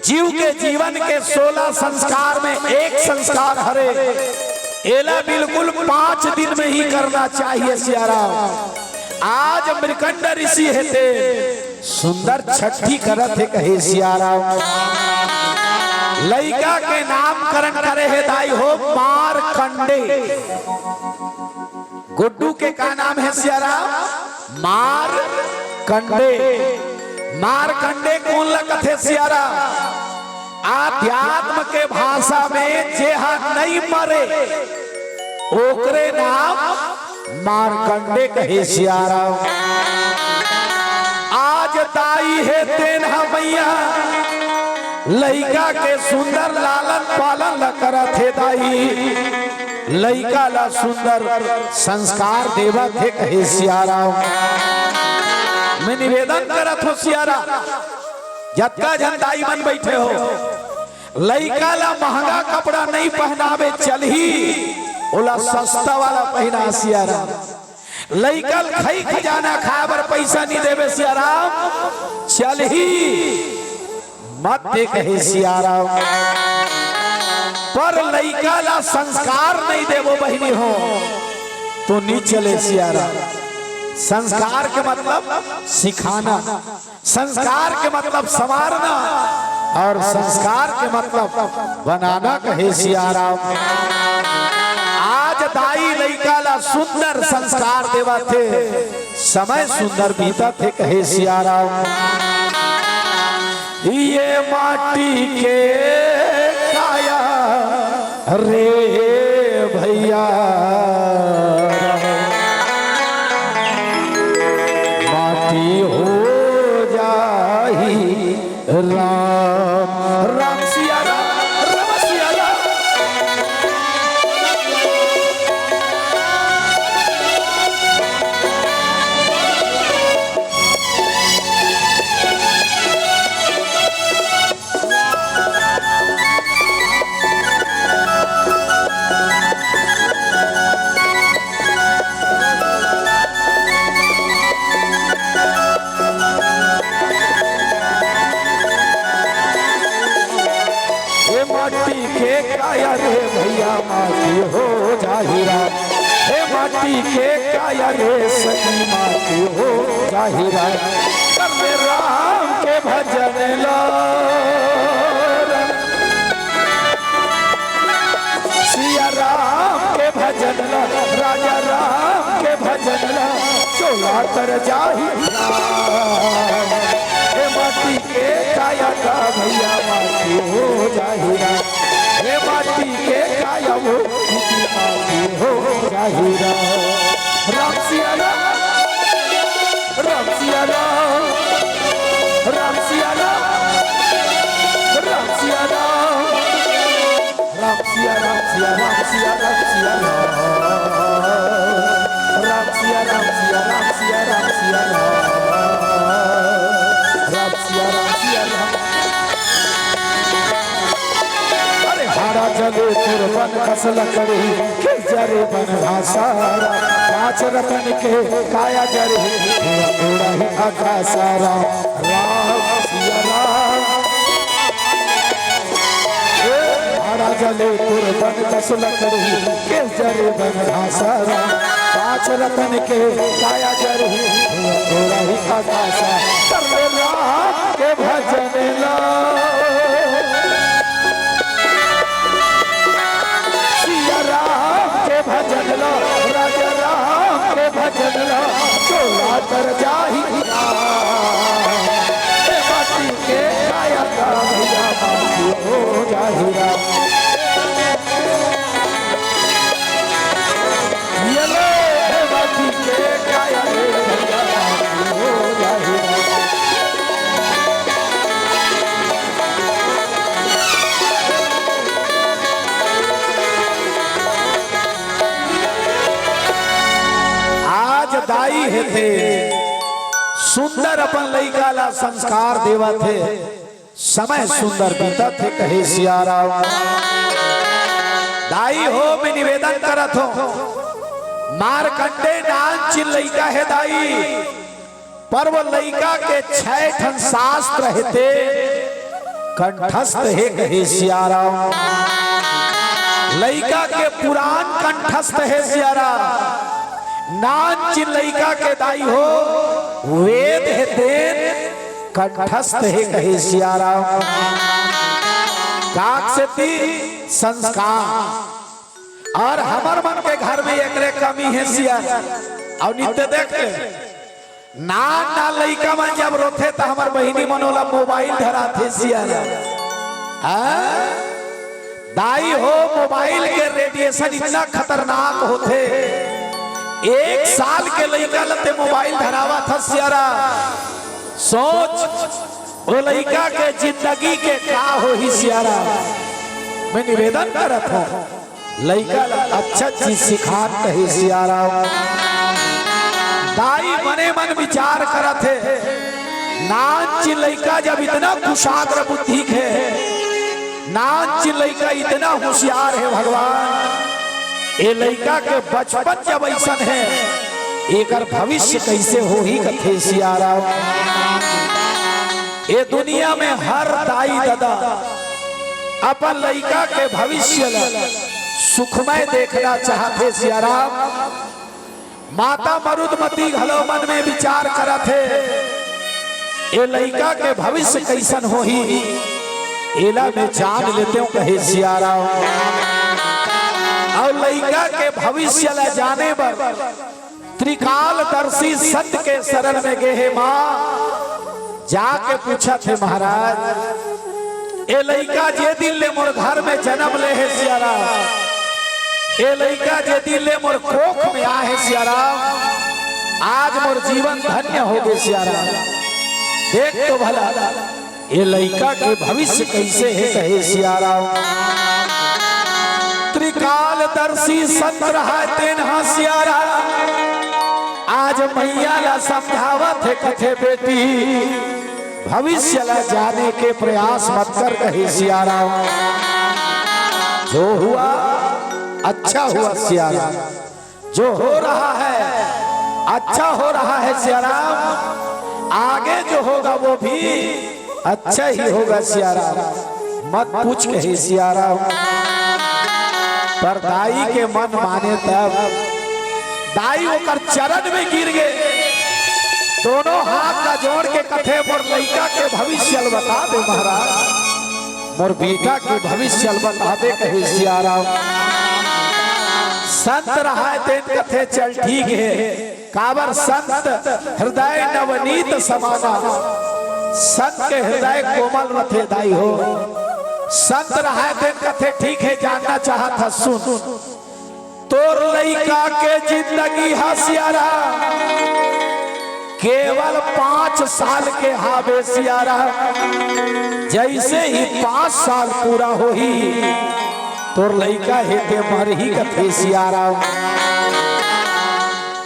जीव के जीवन के 16 संस्कार में एक संस्कार हरे, एला बिल्कुल 5 दिन में ही करना चाहिए सियारा। आज मृकंड ऋषि है ते सुंदर छठी करत है कहे सियारा। लइका के नामकरण करे है दाई हो मारकंडे। गुड्डू के का नाम है सियारा? मारकंडे। मारकंडे कौन लगत है सियारा? आध्यात्म के भाषा में जेहा नहीं मरे ओकरे नाम मारकंडे कहे सियारा। आज दाई है तेनहा मैया लइका के सुंदर लालन पालन ल करत है दाई, लइका ला सुंदर संस्कार देवत है कहे सियारा। मैं निवेदन करत हो सियारा, जतका जनताई मन बैठे हो, लइका ला महंगा कपड़ा नहीं पहनावे चलही, ओला सस्ता वाला पहना सियारा। लइकल खई खजाना खाए बर पैसा नहीं देवे सियारा, चलही मत दे कहे सियारा। पर लइका ला संस्कार नहीं देवो बहिनी हो तो नहीं चले सियारा। संस्कार के मतलब सिखाना, संस्कार के मतलब संवारना, और संस्कार के मतलब बनाना कहे सियारा। आज दाई लइका ला सुंदर संस्कार देवा थे, समय सुंदर बीता थे कहे सियारा। ये माटी के काया रे भैया, माटी हो जाही राम राम सिया राम राम सिया राम। माटी के काया रे भैया माटी हो जाहिरा, हे माटी के काया रे सखी माटी हो जाहिरा। कर राम के भजन लो सिया राम के भजन लो, राजा राम के भजन लो, चोला कर जाहिरा। हे माटी के काया का भैया माटी हो जाहिरा, हे माटी के काया वो माटी हो जाहिरा। राम सिया राम राम सिया राम राम सिया राम राम सिया राम राम सिया राम सिया राम सिया राम सिया राम सिया राम सिया राम सिया राम सिया राम सिया राम सिया राम। अरे हारा जले तुरबन खसल करी जरे बन भाषा पांच रतन के काया जर पूरा ही आकाश राम राम सिया राम जले कुर्बन कस लकड़ी के जरे बन घासा राम पांच रतन के काया जर पूरा ही आकाश सर्व राम के भजन ला सिया राम के भजन ला राजा राम के भजन ला चोला कर जाही बाटी के काया का भैया बाटी हो जाही राम दाई है थे सुंदर अपन लइका ला संस्कार देवा थे समय सुंदर बीता थे कहे सिया राम दाई हो मैं निवेदन करत हो मारकंडे नाम चिल लइका है दाई पर वो लइका के 6 ठन शास्त्र हेते कंठस्थ है कहे सिया राम लइका के पुराण कंठस्थ है सिया राम नान चिल्लैका के दाई हो वेद है देन कंठस्थ है कहे सिया राम काकसती संस्कार और हमार मन के घर में एकरे कमी है सिया और नित्य देख ले नान ना लइका मन जब रोथे तो हमार बहिनी मनोला मोबाइल धरा थे सिया दाई हो मोबाइल के रेडिएशन इतना खतरनाक होते 1 साल के लइका लते मोबाइल धरावा था सियारा सोच वो लइका के जिंदगी के का हो ही सियारा मैं निवेदन करत हूं लइका अच्छा चीज सिखात कहे सियारा दाई मने मन विचार करत है नाच लइका जब इतना कुशाग्र बुद्धि है नाच लइका इतना होशियार है भगवान ये लइका के बचपन जब ऐसा है एकर भविष्य कैसे हो ही कथे सिया राम ये दुनिया में हर दाई दादा अपन लइका के भविष्य सुखमय देखना चाहते सिया राम माता मरुदमती घलो मन में विचार करत है ये लइका के भविष्य कैसन हो ही एला में जान लेते हो कहे सिया राम और लइका के भविष्य ला जाने पर त्रिकालदर्शी सत्य के शरण में गए हे माँ जाके पूछा थे महाराज ए लइका जे दिन ले मोर घर में जन्म ले है सियारा ए लइका जे दिन ले मोर कोख में आ है सियारा आज मोर जीवन धन्य हो गए सियारा देख तो भला ये लइका के भविष्य कैसे है कहे सियारा त्रिकालदर्शी संत रहा तेन सियारा आज मैया ला समझावत है कथे बेटी भविष्य ला जाने के प्रयास मत कर कहे सियारा जो हुआ अच्छा हुआ सियारा जो हो रहा है अच्छा हो रहा है सियारा आगे जो होगा वो भी अच्छा ही होगा सियारा मत पूछ कहे सियारा पर दाई के मन माने तब दाई होकर चरण में गिर गए दोनों हाथ का जोड़ के कथे पर लइका के भविष्य बता दे महाराज मोर बेटा के भविष्य बता दे कहे सियारा संत रहा तेन कथे चल ठीक है काबर संत हृदय नवनीत समाना संत के हृदय कोमल रथे दाई हो संत रहा तेन कथे ठीक है जानना चाहा था सुन तोर लइका के जिंदगी हसियारा केवल 5 साल के हावे सियारा जैसे ही 5 साल पूरा हो ही तोर लइका हेते मर ही कथे सियारा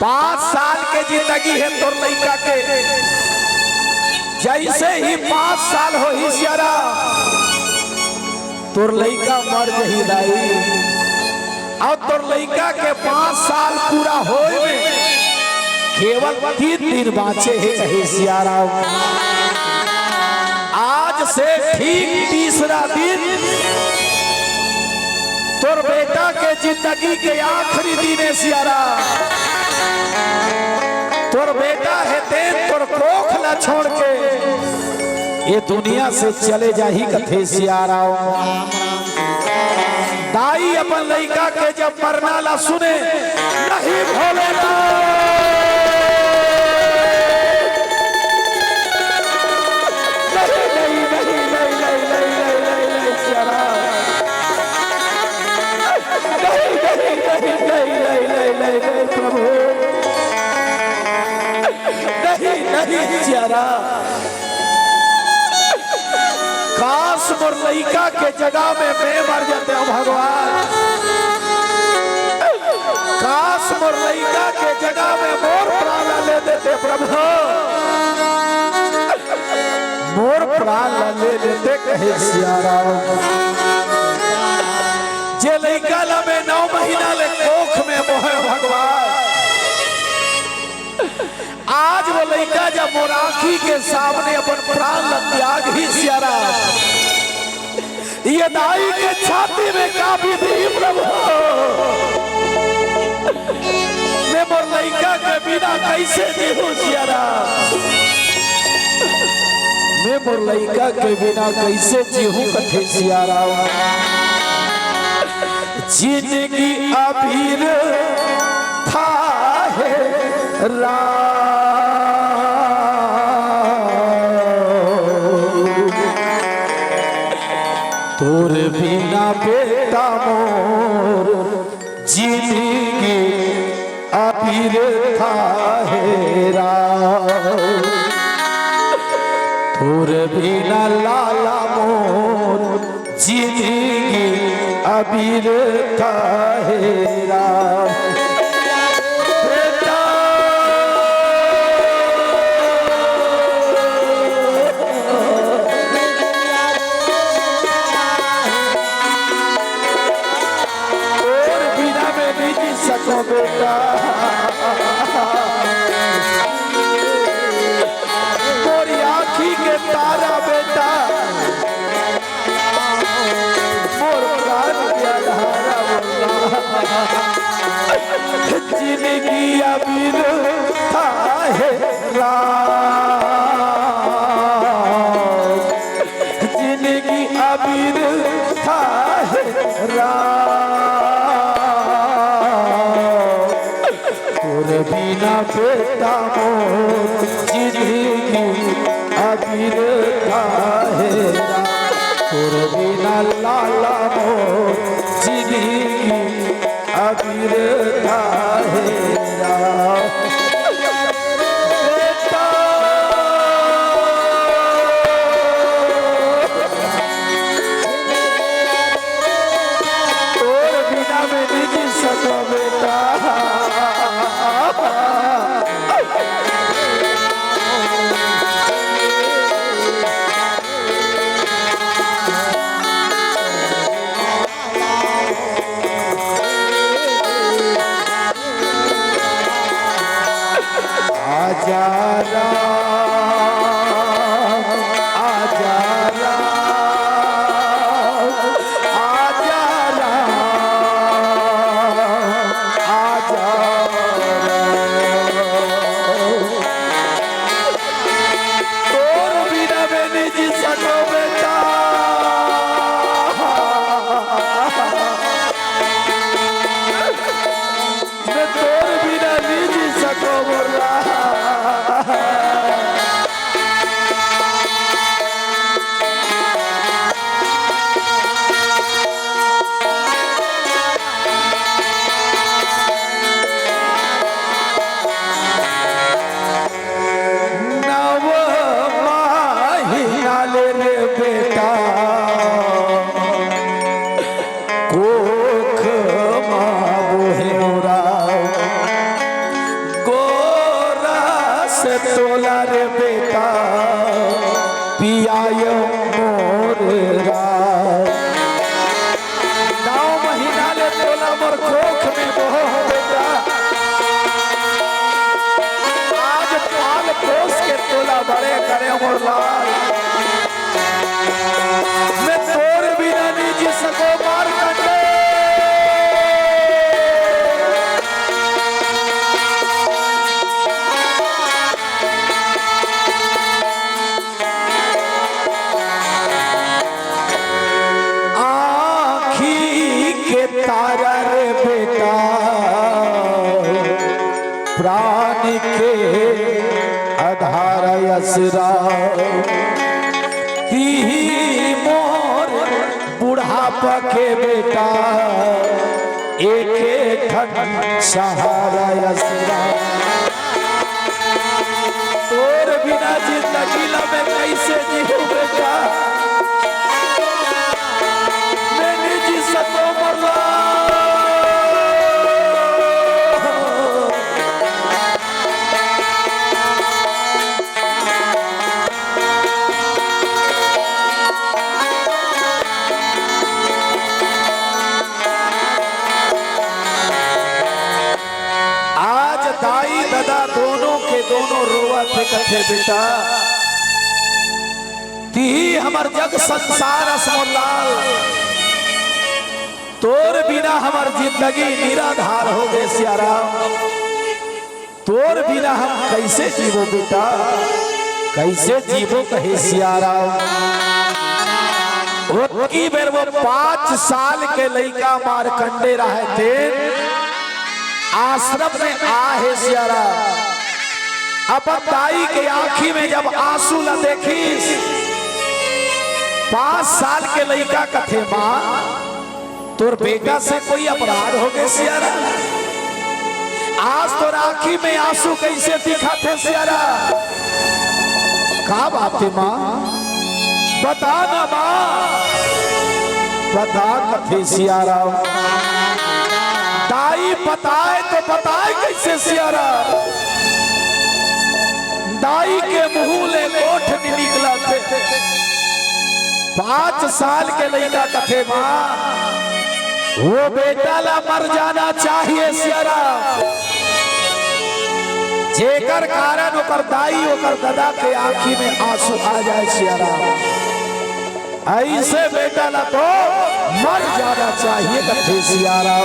5 साल के जिंदगी है तोर लइका के जैसे ही 5 साल हो ही सियारा तोर लइका मर जही दाई और तोर लइका के 5 साल पूरा होए में केवल 3 दिन बाँचे हैं कहे सिया राम। आज से ठीक तीसरा दिन तोर बेटा के जिंदगी के आखिरी दिन है सिया राम। तोर बेटा है तेन तोर कोख न छोड़ के ये दुनिया से चले जाही कथे सिया राम। दाई अपन लड़का के जब मरना ला सुने नहीं भोलेनाथ प्रभु नहीं जरा काश मोर लड़का के जगह में मैं मर जाते हो भगवान। काश मोर लड़का के जगह में मोर प्राण ले देते प्रभु। मोर प्राण ले लेते कहे सिया राम। जे लड़का ला में 9 महीना ले कोख में मोहे भगवान। आज वो लड़का जब मोर आँखी के सामने अपन प्राण त्याग ही सिया राम। ये दाई के छाती में काफी थी प्रभु। मैं मोर लड़का के बिना कैसे जीऊं सिया राम। मैं मोर लड़का के बिना कैसे जीऊं कथे सिया राम। जिंदगी अबीर था है राम। तोर बिना बेटा मोर जिंदगी अबीर था है राम। तोर बिना लाला मोर जिंदगी अबीर था है राम। बेटा मोरी आँखी के तारा बेटा मोर प्राण के धारा जिंदगी अबीर था है राम। जिंदगी अबीर था है राम। बिना बेटा मोर जिंदगी अबीर था है राम। तोर बिना लाला मोर जिंदगी अबीर था है राम। तोर बिना मैं नहीं जी सको बेटा। आजा पियायो मोर राम। 9 महीना ले तोला मोर कोख में बहो बेटा। बोला बड़े करे मोर लाल। मैं तोर बिना नहीं जी सको मारकंडे। आँखी के तारा रे बेटा प्राण के आधार असरा ती मोर बुढ़ापा के बेटा एक ठन सहारा असरा। तोर बिना जिंदगी ला मैं कैसे जीऊं बेटा, मैं नहीं जी सको मरला। दाई दादा दोनों के दोनों रोवा थे कथे बेटा ती हमर जग संसार असमोलाल। तोर बिना हमर जिंदगी निराधार हो गए सियाराम। तोर बिना हम कैसे जीवो बेटा, कैसे जीवो कहे सियाराम। वो की बेर वो 5 साल के लड़का मारकंडे रहे थे आश्रम में आहे सियारा। अब दाई के आंखी में जब आंसू न देखी 5 साल के लड़का कथे मां तोर बेटा से कोई अपराध हो गए सियारा। आज तोर आंखी में आंसू कैसे दिखा थे सियारा। का बात है मां, बता ना मां, बता कथे सियारा। दाई बताए तो बताए कैसे सियारा। दाई के मुंह ले गोठ नहीं निकला थे। 5 साल के लड़का कथे मां वो बेटा ला मर जाना चाहिए सियारा। जेकर कारण ओकर दाई ओकर दादा के आंखी में आंसू आ जाए सियारा। ऐसे बेटा ला तो मर जाना चाहिए कथे सियारा।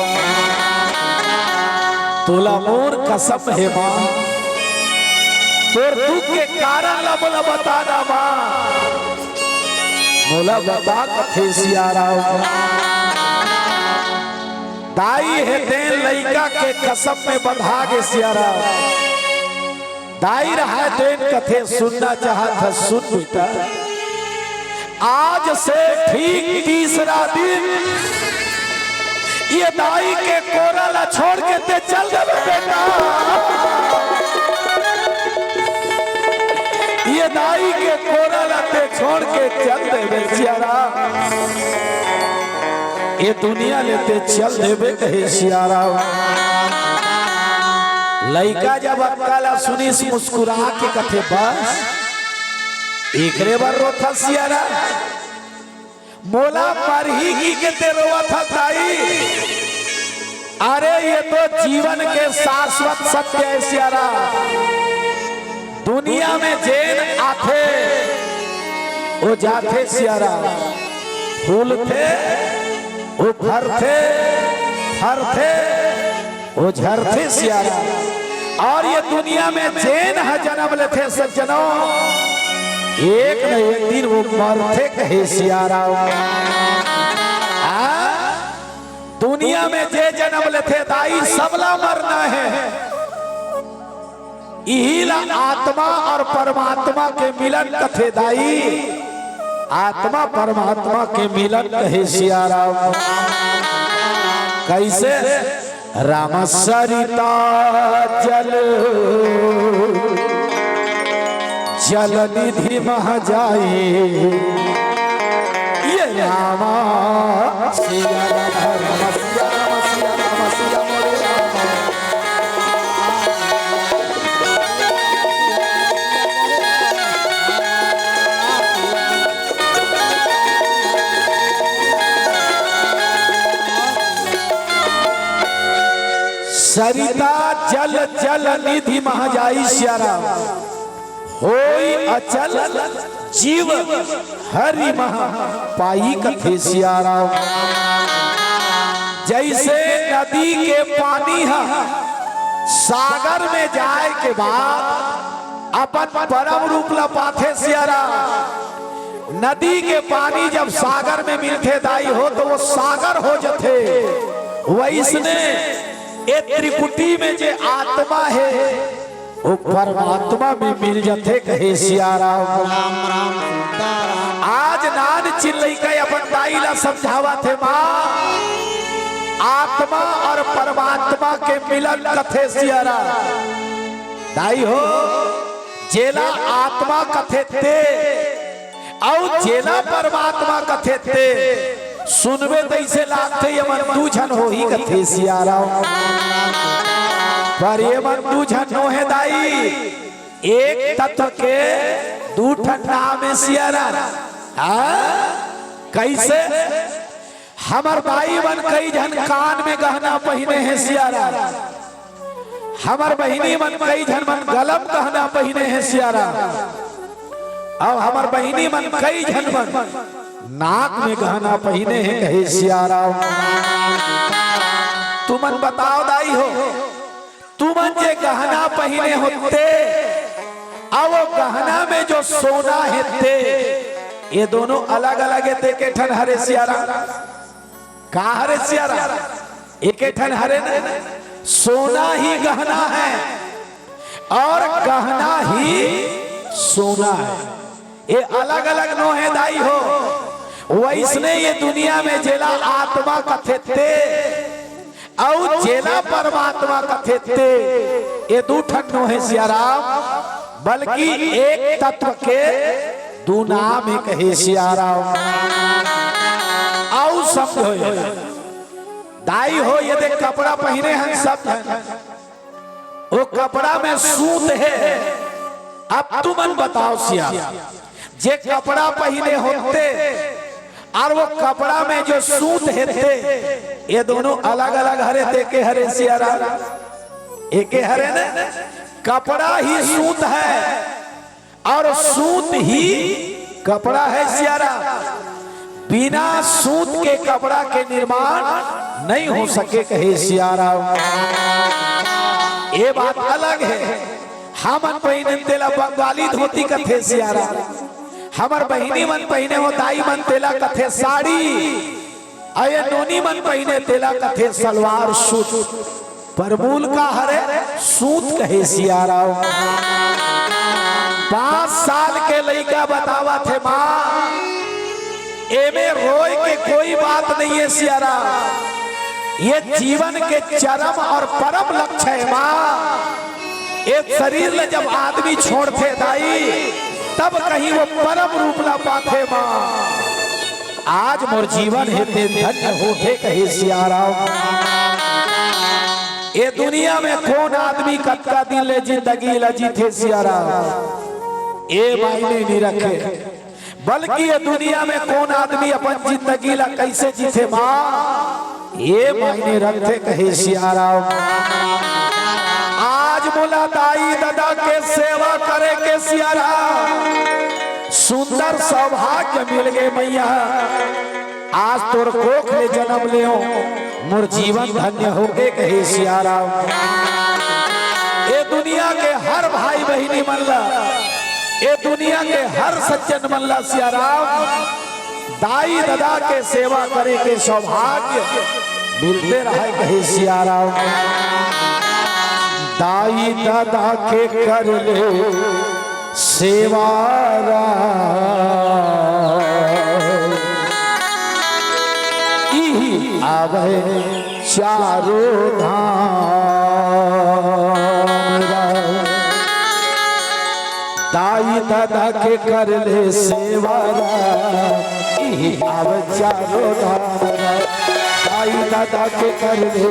तोला मोर कसम है मां, तोर दुख के कारण ला मोला बताना मां, मोला बता कथे सियारा। दाई है तेन लइका के कसम में बंधा के सियारा। दाई रहा तेन कथे सुनना चाहत है सुन बेटा। आज से ठीक 3रा दिन ये दाई के कोरा ला छोड़ के ते चल गए बेटा। ये दाई के कोरा ला ते छोड़ के चल दे सियारा। ये दुनिया लेते चल देवे कहे सियारा। लइका जब अक्काला सुनी मुस्कुरा के कथे बस एक बार रोथा सियारा। मोला पर ही की के ते रोवा था दाई। अरे ये तो जीवन के शाश्वत सत्य है सियारा। दुनिया में जेन आथे वो जाते सियारा। फूल थे वो फरते फरते वो झरते सियारा। और ये दुनिया में जेन है जन्म लेते सज्जनों एक न एक दिन वो मरते कहे सियारा। दुनिया में जे जन्म लेते दाई सबला मरना है। इहिला आत्मा और परमात्मा के मिलन कथे दाई। आत्मा परमात्मा के मिलन कहे सियारा। कैसे राम सरिता जल जल निधि मह जाए ये रामा सिया राम सिया राम सिया राम सिया मोरे राम। सरिता जल जल निधि मह जाई सिया राम। होई अचल जीव हरि महा पाई कथे सिया राम। जैसे नदी के पानी है सागर में जाए के बाद अपन परम रूप ला पाथे सिया राम। नदी के पानी जब सागर में मिलते दाई हो तो वो सागर हो जाते। वैसने ये त्रिपुटी में जे आत्मा है वो परमात्मा में मिल जाते कहे सिया राम। राम राम सीताराम। आज नान चिल्लई का अपन दाई ला समझावा थे माँ, आत्मा और परमात्मा के मिलन कथे सिया राम। दाई हो जेला आत्मा कथे थे और जेला परमात्मा कथे थे सुनवे तैसे लागते ये मन दू झन हो ही कथे सिया राम। पर ये मन दू झन हो है दाई, एक तत्व के दू ठंडा में सिया राम। कैसे हमर भाई मन कई जन कान में गहना पहने हैं सिया राम। हमर बहिनी मन कई जन मन गलम गहना पहने हैं सिया राम। अब हमर बहिनी मन कई जन मन नाक में गहना पहने हैं कहे सिया राम। तुमन बताओ दाई हो, तुमन जे गहना पहने होते अब वो गहना में जो सोना है थे ये दोनों अलग अलग थे के ठन हरे सिया राम। कहा हरे सिया राम? एक ठन हरे न सोना ही गहना है और गहना ही सोना है। ये अलग अलग नो है दाई हो। वैसने ये दुनिया में जेला आत्मा कथे थे और जेला परमात्मा कथे थे ये दू ठन नो है सिया राम। बल्कि एक तत्व के दू नाम है कहे सिया राम। आओ समझो दाई हो ये देख कपड़ा पहने हैं सब वो कपड़ा में सूत है। अब तुमन बताओ सिया जे कपड़ा पहने होते और वो कपड़ा में जो सूत है थे ये दोनों अलग अलग हरे थे के हरे सिया राम। एक हरे न कपड़ा ही सूत है और सूत ही कपड़ा है सिया राम। बिना सूत के कपड़ा के निर्माण नहीं हो सके कहे सिया राम। ये बात अलग है। हमन पहने तेला बंगाली धोती कथे सिया राम। हमर बहिनी मन पहने हो दाई मन तेला कथे साड़ी। अये नोनी मन पहने तेला कथे सलवार सूट। पर मूल का हरे सूत कहे सिया राम। 5 साल के लड़का बतावा थे माँ एमे रोए के कोई बात नहीं है सिया राम। ये जीवन के चरम और परम लक्ष्य है माँ। एक शरीर ले जब आदमी छोड़ते दाई तब कहीं वो परम रूप ला पाते माँ। आज मोर जीवन हेते धन्य होते कहे सिया राम। ये दुनिया में कौन आदमी कतका दिन ले जिंदगी ला जीते सिया राम ये मायने नहीं रखे। बल्कि ये दुनिया में कौन आदमी अपन जिंदगी ला कैसे जीते माँ ये मायने रखते कहे सिया राम। आज मोला दाई दादा के सेवा करे के सिया राम सुंदर सौभाग्य मिल गए मैया। आज तोर कोख ले जन्म ले मोर जीवन धन्य हो गए कहे सिया राम। ये दुनिया के हर भाई बहिनी मन ला ये दुनिया के हर सज्जन मन ला सिया राम दाई दादा के सेवा करे के सौभाग्य मिलते रहे कहे सिया राम। दाई दादा के कर ले सेवा आवे चारों धाम। दाई दादा के कर ले सेवा आवे चारों धाम। दाई दादा के कर ले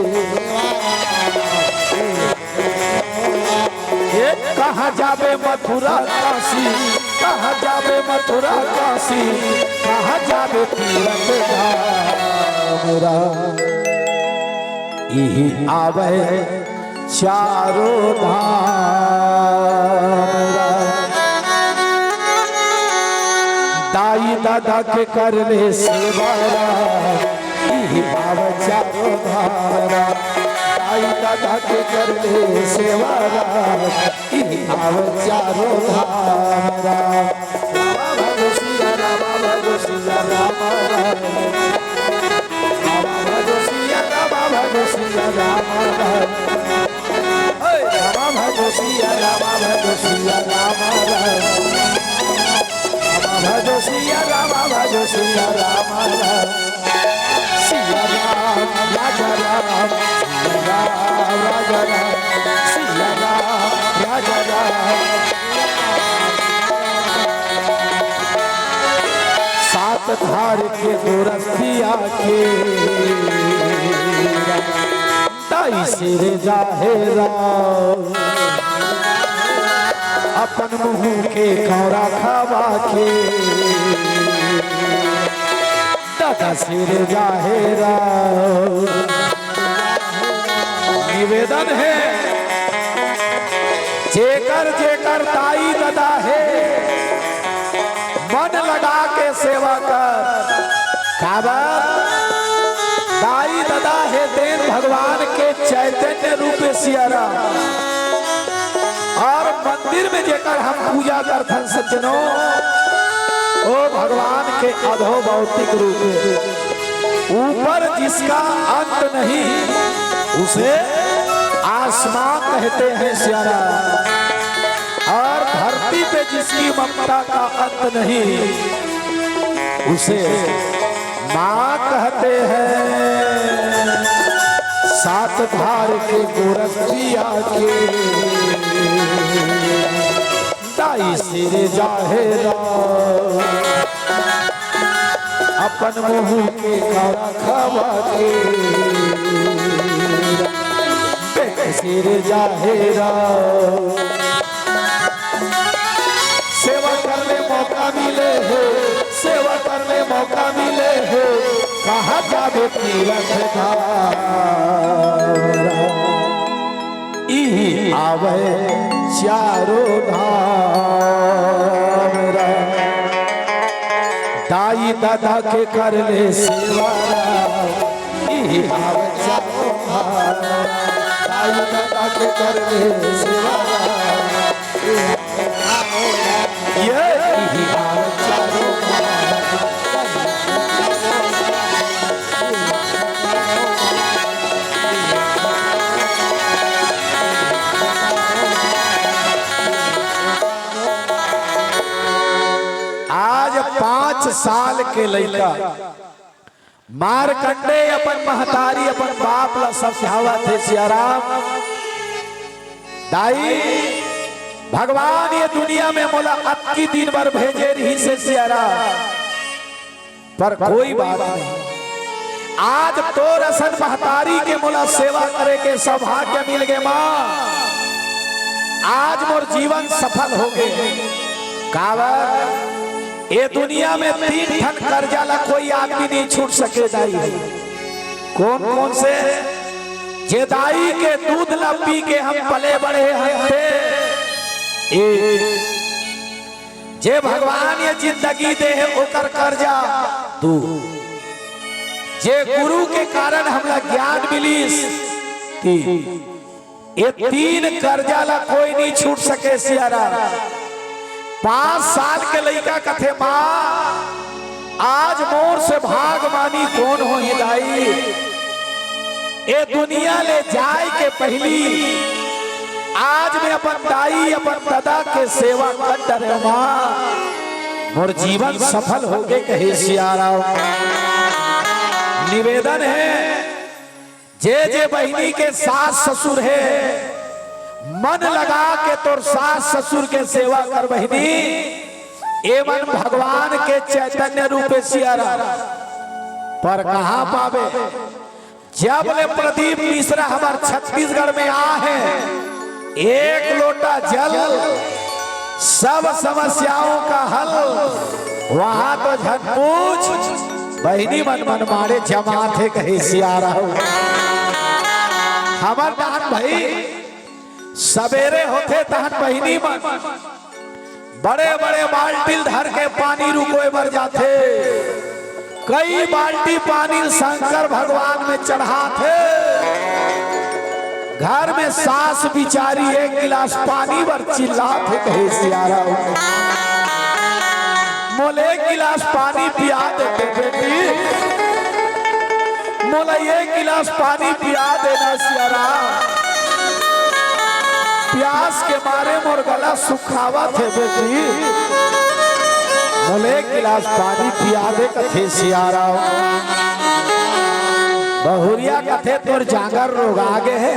कहाँ जावे मथुरा काशी कहाँ जावे मथुरा काशी कहाँ जावे तीरथ धाम। यही आवे चारों धाम। दादा के कर ले सेवा ई भाव चारो धारा दाई दादा के कर ले सेवा ई भाव चारो धारा बाबा जोशिया रामा बाबा जोशिया रामा बाबा जोशिया रामा बाबा जोशिया रामा रामा जोशिया रामा जोशिया रामा जोशिया रामा जोशिया रामा सिया राम राजा राम सिया राम राजा राम सिया राम राजा राम सात धार के गोरखिया के ताई सिर जाहेरा अपन मुँह के खौरा खावा के दादा सिर जाहेरा निवेदन है जेकर जेकर ताई दादा है मन लगा के सेवा कर काबर दाई दादा है देन भगवान के चैतन्य रूप सियारा और मंदिर में जेकर हम पूजा करथन सज्जनों ओ भगवान के अधो भौतिक रूप ऊपर जिसका अंत नहीं उसे आसमान कहते हैं सियारा और धरती पे जिसकी ममता का अंत नहीं उसे माँ कहते हैं सात धार के गोरखिया के दाई सिर जाहेरा अपन मुँह के खौरा खावा के सिर जाहेरा सेवा करने मौका मिले हो सेवा करने मौका मिले हो कहाँ जावे तीरथ धारा ई आवे चारो धारा दाई दादा के कर ले सेवा ई आवे चारो धारा दाई दादा के कर ले सेवा ये ई आवे चारो आज 5 साल के लड़का मारकंडे अपन महतारी अपन बाप ला समझावत थे सियाराम दाई भगवान ये दुनिया में मोला अक्की दिन भर भेजे रही से सियाराम पर कोई बात नहीं आज तो रसन महतारी के मोला सेवा करे के सौभाग्य मिल गए माँ आज मोर जीवन सफल हो गए कावर ये दुनिया में 3 ठन कर्जा ला कोई आदमी नहीं छूट सके दाई कौन कौन से जे दाई के दूध ला पी के हम पले बड़े हैं जे भगवान ये जिंदगी दे है ओकर कर्जा तू जे गुरु के कारण हमला ज्ञान मिलीस ये 3 कर्जा ला कोई नहीं छूट सके सियारा 5 साल के लड़का कथे माँ आज मोर से भाग मानी कौन हो हिदाई ये दुनिया ले जाए के पहली आज मैं अपन दाई अपन दादा के सेवा कर रहे माँ मोर जीवन सफल हो गए कहे सियारा निवेदन है जे बहिनी के सास ससुर है मन लगा के तोर सास ससुर के सेवा कर बहिनी एवं भगवान के चैतन्य रूप सियारा पर कहाँ पावे जब ले प्रदीप मिश्रा हमार छत्तीसगढ़ में आ है 1 लोटा जल सब समस्याओं का हल वहां तो झट पूछ बहिनी मन मन मारे जमात है कहे सियारा हमार दान भाई सवेरे होते तहन बहिनी मन बड़े बड़े बाल्टी धर के पानी रुकोए बर जाते, कई बाल्टी पानी शंकर भगवान में चढ़ाते। घर में सास बिचारी एक गिलास पानी बर चिल्लाते, कहे सियारा मोले एक गिलास पानी पिया देते बेटी, मोला एक गिलास पानी पिया देना सियारा, प्यास के मारे मोर गला सुखावा थे बेटी, मोले एक गिलास पानी पिया दे कथे सियारा। बहुरिया कथे तोर जागर रोग आगे है,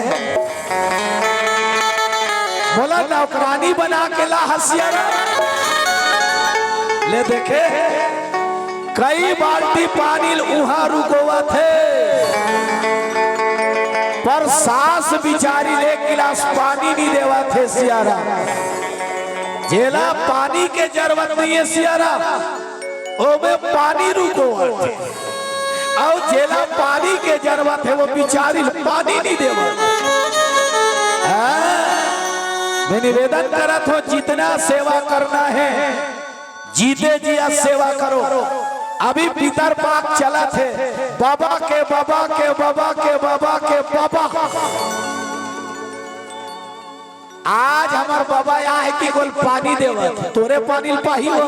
बोला नौकरानी बना के ला हसियारा। ले देखे कई बाल्टी पानी उहा रुकोवा थे, पर सास बिचारी ले गिलास पानी नहीं देवा थे सियारा। जेला पानी के जरूरत नहीं है सियारा, ओ में पानी रुकोवा थे, और जेला पानी के जरूरत है वो बिचारी पानी नहीं देवा। मैं निवेदन करत हो जितना सेवा करना है जीते जिया सेवा करो। अभी पितर पाक चला थे, बाबा के बाबा के बाबा के बाबा के बाबा, आज हमार बाबा यहाँ है कि कोई पानी देवा, तोरे पानी पाही हो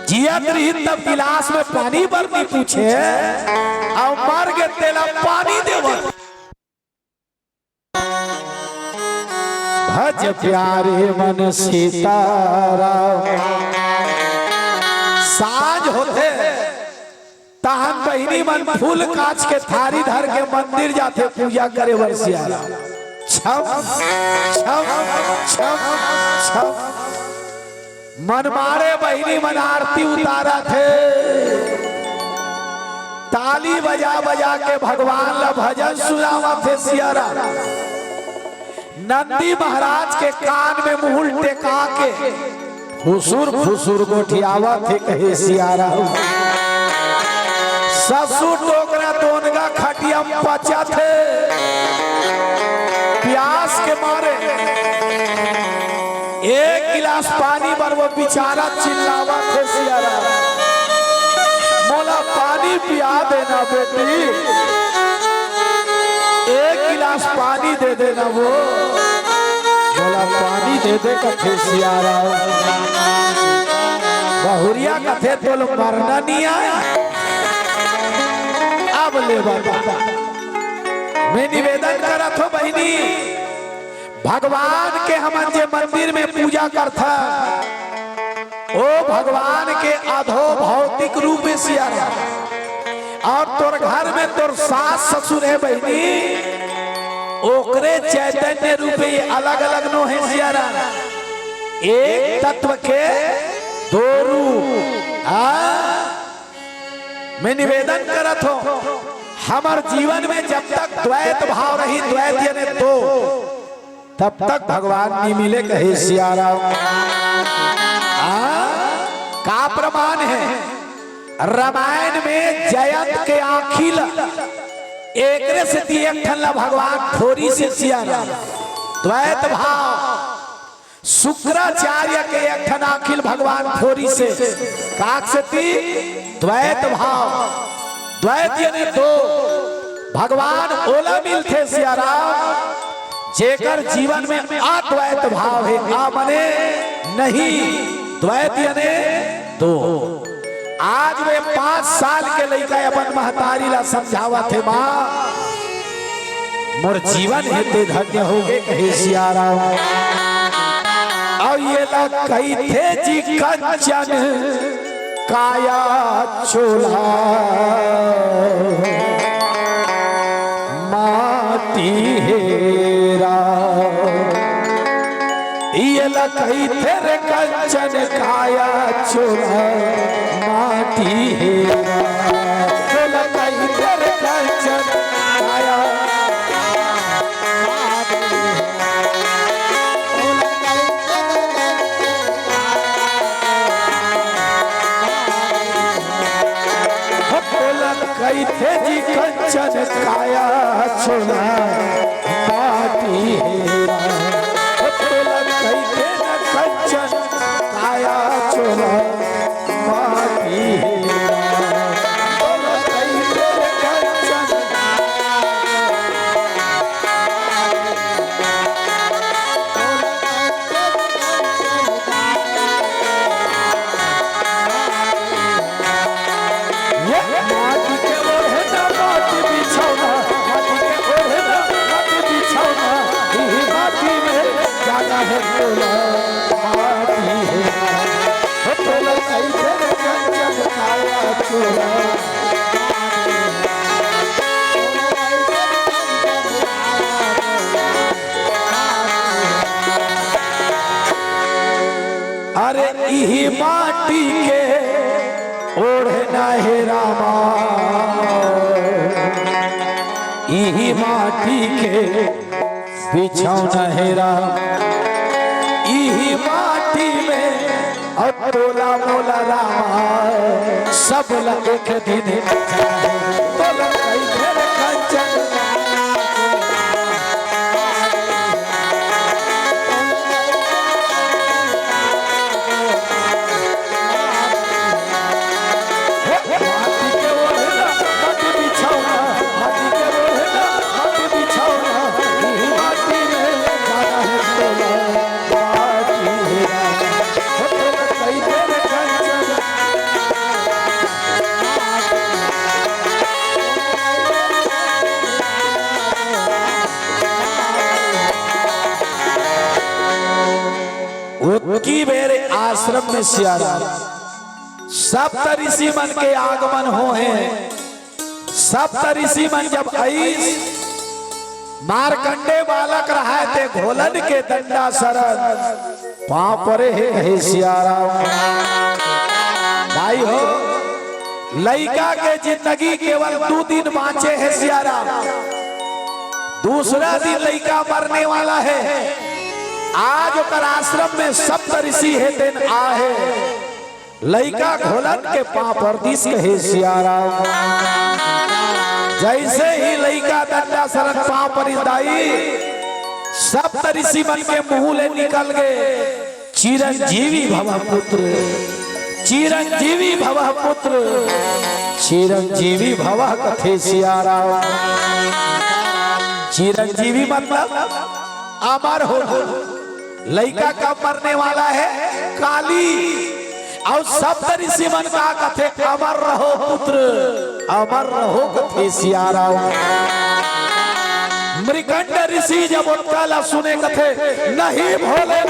जियत रही तब गिलास में पानी भर नहीं पूछे, और मर गए तेला पानी देवा। भज प्यारे मन सीताराम। साँझ होते तहन बहिनी मन फूल कांच के थारी धर के मंदिर जाते पूजा करे वर्षिया। छम छम छम छम मन मारे बहिनी मन आरती उतारा थे, ताली बजा बजा के भगवान ला भजन सुनावा थे सियारा। नंदी महाराज के कान में मुहुल टेका के फुसुर फुसुर गोठियावा थे, कहे सियारा। ससुर टोकरा दोनगा खटिया पचा थे, प्यास के मारे एक गिलास पानी पर वो बेचारा चिल्लावा थे सियारा, मोला पानी पिया देना बेटी, एक गिलास पानी दे देना, वो बोला पानी दे दे कथे सियारा। बहुरिया कथे तो मरना नहीं आया, अब ले बाबा। मैं निवेदन करा थो बहिनी, भगवान के हम जे मंदिर में पूजा करता, ओ भगवान के अधो भौतिक रूप में सियारा, और तोर घर में तोर सास ससुर है बहिनी, ओकरे चैतन्य रूप ये अलग अलग नो है सियारा। एक तत्व के दो रूप। मैं निवेदन करत हो हमार जीवन में जब तक द्वैत भाव रही, द्वैत यानी दो, तब तक भगवान नहीं मिले, कहे सियारा। का प्रमाण है? रामायण में जयंत के आखिल एकरे से एक ठल्ला भगवान थोड़ी से सियारा द्वैत भाव, शुक्राचार्य के एक ठन अखिल भगवान थोड़ी से काक से द्वैत भाव, द्वैत यानी दो भगवान ओला मिलते सियारा, जेकर जीवन में अद्वैत भाव है, आ मने नहीं, द्वैत यानी दो। आज वे 5 साल के लड़का अपन महतारी ला समझावा थे, माँ मोर जीवन हेते धन्य हो गए, कहे सियारा। और ये ला कही थे जी कंचन काया चोला, माटी हेरा। ये ला कही थे रे कंचन काया चोला, माटी हेरा। ये ला कही थे रे कंचन काया कही थे जी कंचन काया चोला, माटी हेरा। कही थे न कंचन है तोला माटी है तोला कैसे कंचन काया चोला अरे इही माटी के ओढ़ना है रामा इही माटी के बिछौना है राम इही माटी में अब तोला मोला रामा सब लगे के दिन तोला कैसे कंचन की मेरे आश्रम में सियारा सप्त ऋषि मन के आगमन हो हैं सप्त ऋषि मन जब आईस मारकंडे बालक रहा थे घोलन के दंडा शरण पांव परे है सियारा भाई हो लइका के जिंदगी केवल 2 दिन बाँचे है सियारा दूसरा दिन लइका मरने वाला है आज ओकर आश्रम में सप्त ऋषि है दिन आहे लइका घोलन के पांव पर दिस कहे सियारा जैसे ही लइका दंडा शरण पांव पर दाई सप्त ऋषि मन के मुंह ले निकल गए चिरंजीवी भव पुत्र चिरंजीवी भव पुत्र चिरंजीवी भव कथे सियारा चिरंजीवी मतलब अमर हो लइका का मरने वाला है काली और सप्त ऋषि मन का कथे अमर रहो पुत्र अमर रहो कथे सियारा मृकंड ऋषि जब उनका ला सुने कथे नहीं भोले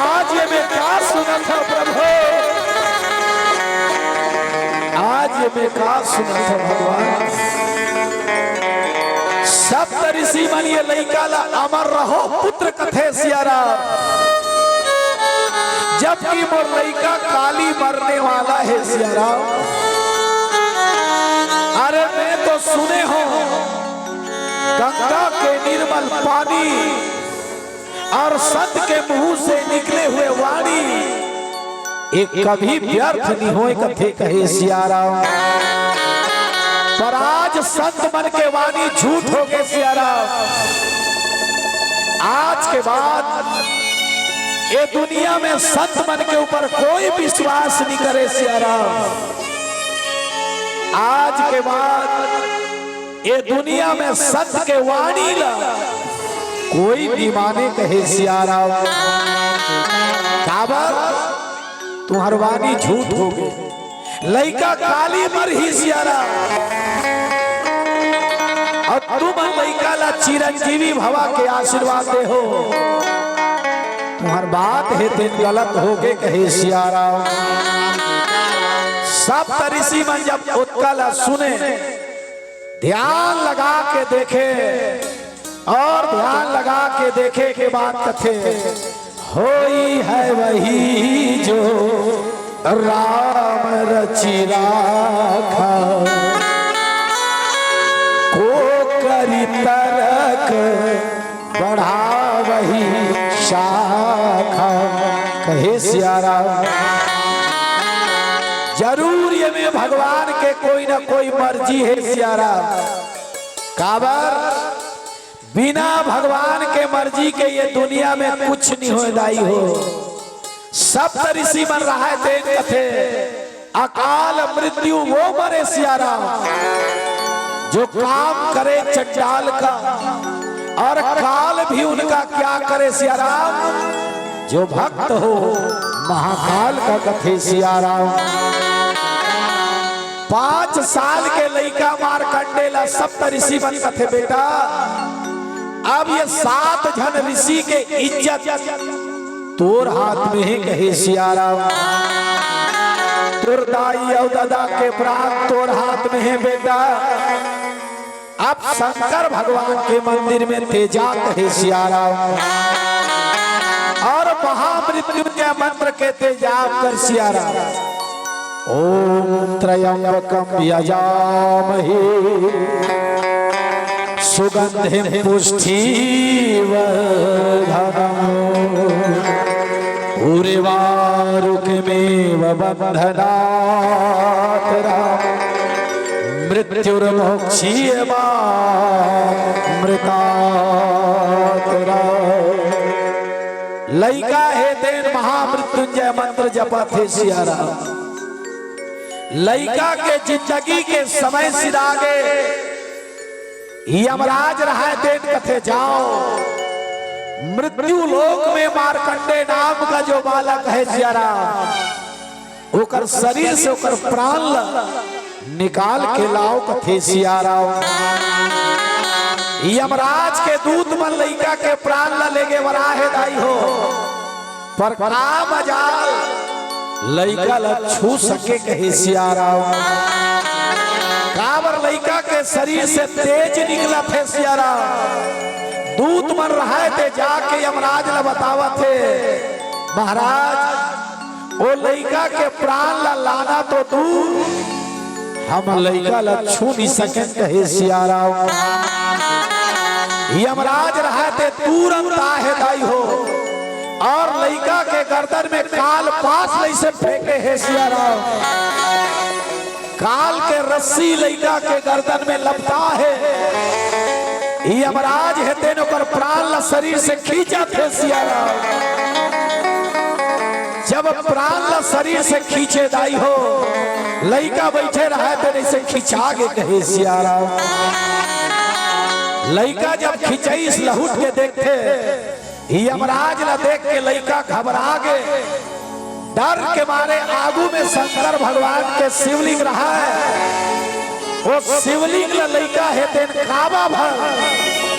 आज ये मैं क्या सुना था प्रभु आज मैं का सुना था भगवान सप्त ऋषि मन ये लइका ला अमर रहो पुत्र कथे सियारा जबकि मोर लइका काली मरने वाला है सियारा अरे मैं तो सुने हो गंगा के निर्मल पानी और संत के मुंह से निकले हुए वाणी एक कभी व्यर्थ नहीं होए कथे कहे सियारा पर आज संत मन के वाणी झूठ हो गए सियारा आज के बाद ये दुनिया में संत मन के ऊपर कोई विश्वास नहीं करे सियारा आज के बाद ये दुनिया में संत के वाणी ला कोई भी माने कहे सियारा काबर तुम्हार वाणी झूठ हो गई लइका काली मर ही सियारा और तुम लइका ला चिरंजीवी भवा के आशीर्वाद दे हो तुम्हार बात है दिन गलत हो गए कहे सियारा सप्त ऋषि मन जब उत्का ला सुने ध्यान लगा के देखे और ध्यान लगा के देखे के बाद कथे होई है वही जो राम रचि राखा को करी तरक बढ़ा वही शाखा कहे सियारा जरूर ये में भगवान के कोई ना कोई मर्जी है सियारा काबर बिना भगवान के मर्जी के ये दुनिया में कुछ नहीं हो दाई हो सप्त ऋषि मन रहा थे कथे अकाल मृत्यु वो मरे सियारा जो काम करे चंडाल का और काल भी उनका क्या करे सियारा जो भक्त हो महाकाल का कथे सियाराम। 5 साल के लड़का मारकंडे ला सप्तऋषि बन कथे बेटा। अब ये 7 जन ऋषि के इज्जत तोर हाथ में है कहे सियाराम। तोर दाई और दादा के प्राण तोर हाथ में है बेटा। अब शंकर भगवान के मंदिर में तेजा कहे सियाराम और महामृत्युंजय मंत्र के तेजाब कर सियाराम। ओम त्र्यंबकम यजामहे सुगंधिम पुष्टिवर्धनम् उर्वारुकमेव बन्धनात् मृत्युर्मोक्षीयमामृतात्। लइका है तेन महामृत्युंजय मंत्र जपत है सियाराम। लइका के जिंदगी के समय सिरागे यमराज रहा तेन कथे जाओ। मृत्यु लोक में मारकंडे नाम का जो बालक है सियाराम, ओकर शरीर से ओकर प्राण निकाल के लाओ कथे सियाराम। यमराज के दूत मन लइका के प्राण ला लेगे वराहे दाई हो, पर का मजाल लइका ला छू सके कहे सियाराम। काबर लइका के शरीर से तेज निकला थे सियाराम। दूत मन रहा थे जाके यमराज ला बतावा थे महाराज ओ लइका के प्राण ला लाना तो दूर, हम लइका ला छू नहीं सके कहे सियाराम। यमराज रहा थे तुरंत आहे दाई हो और लइका के गर्दन में काल पास से फेंके है सियाराम। काल के रस्सी लइका के गर्दन में लपटा है। यमराज है तेन ओकर प्राण ला शरीर से खींचा थे सियाराम। जब प्राण ला शरीर से खींचे दाई हो, लइका बैठे रहा तेरे से खिंचा के कहे सियाराम। लइका जब खिंचाईस लहुट के देखते, यमराज ला देख के लइका घबरा गए। डर के मारे आगू में शंकर भगवान के शिवलिंग रहा है। वो शिवलिंग ला लइका है तेन काबा भर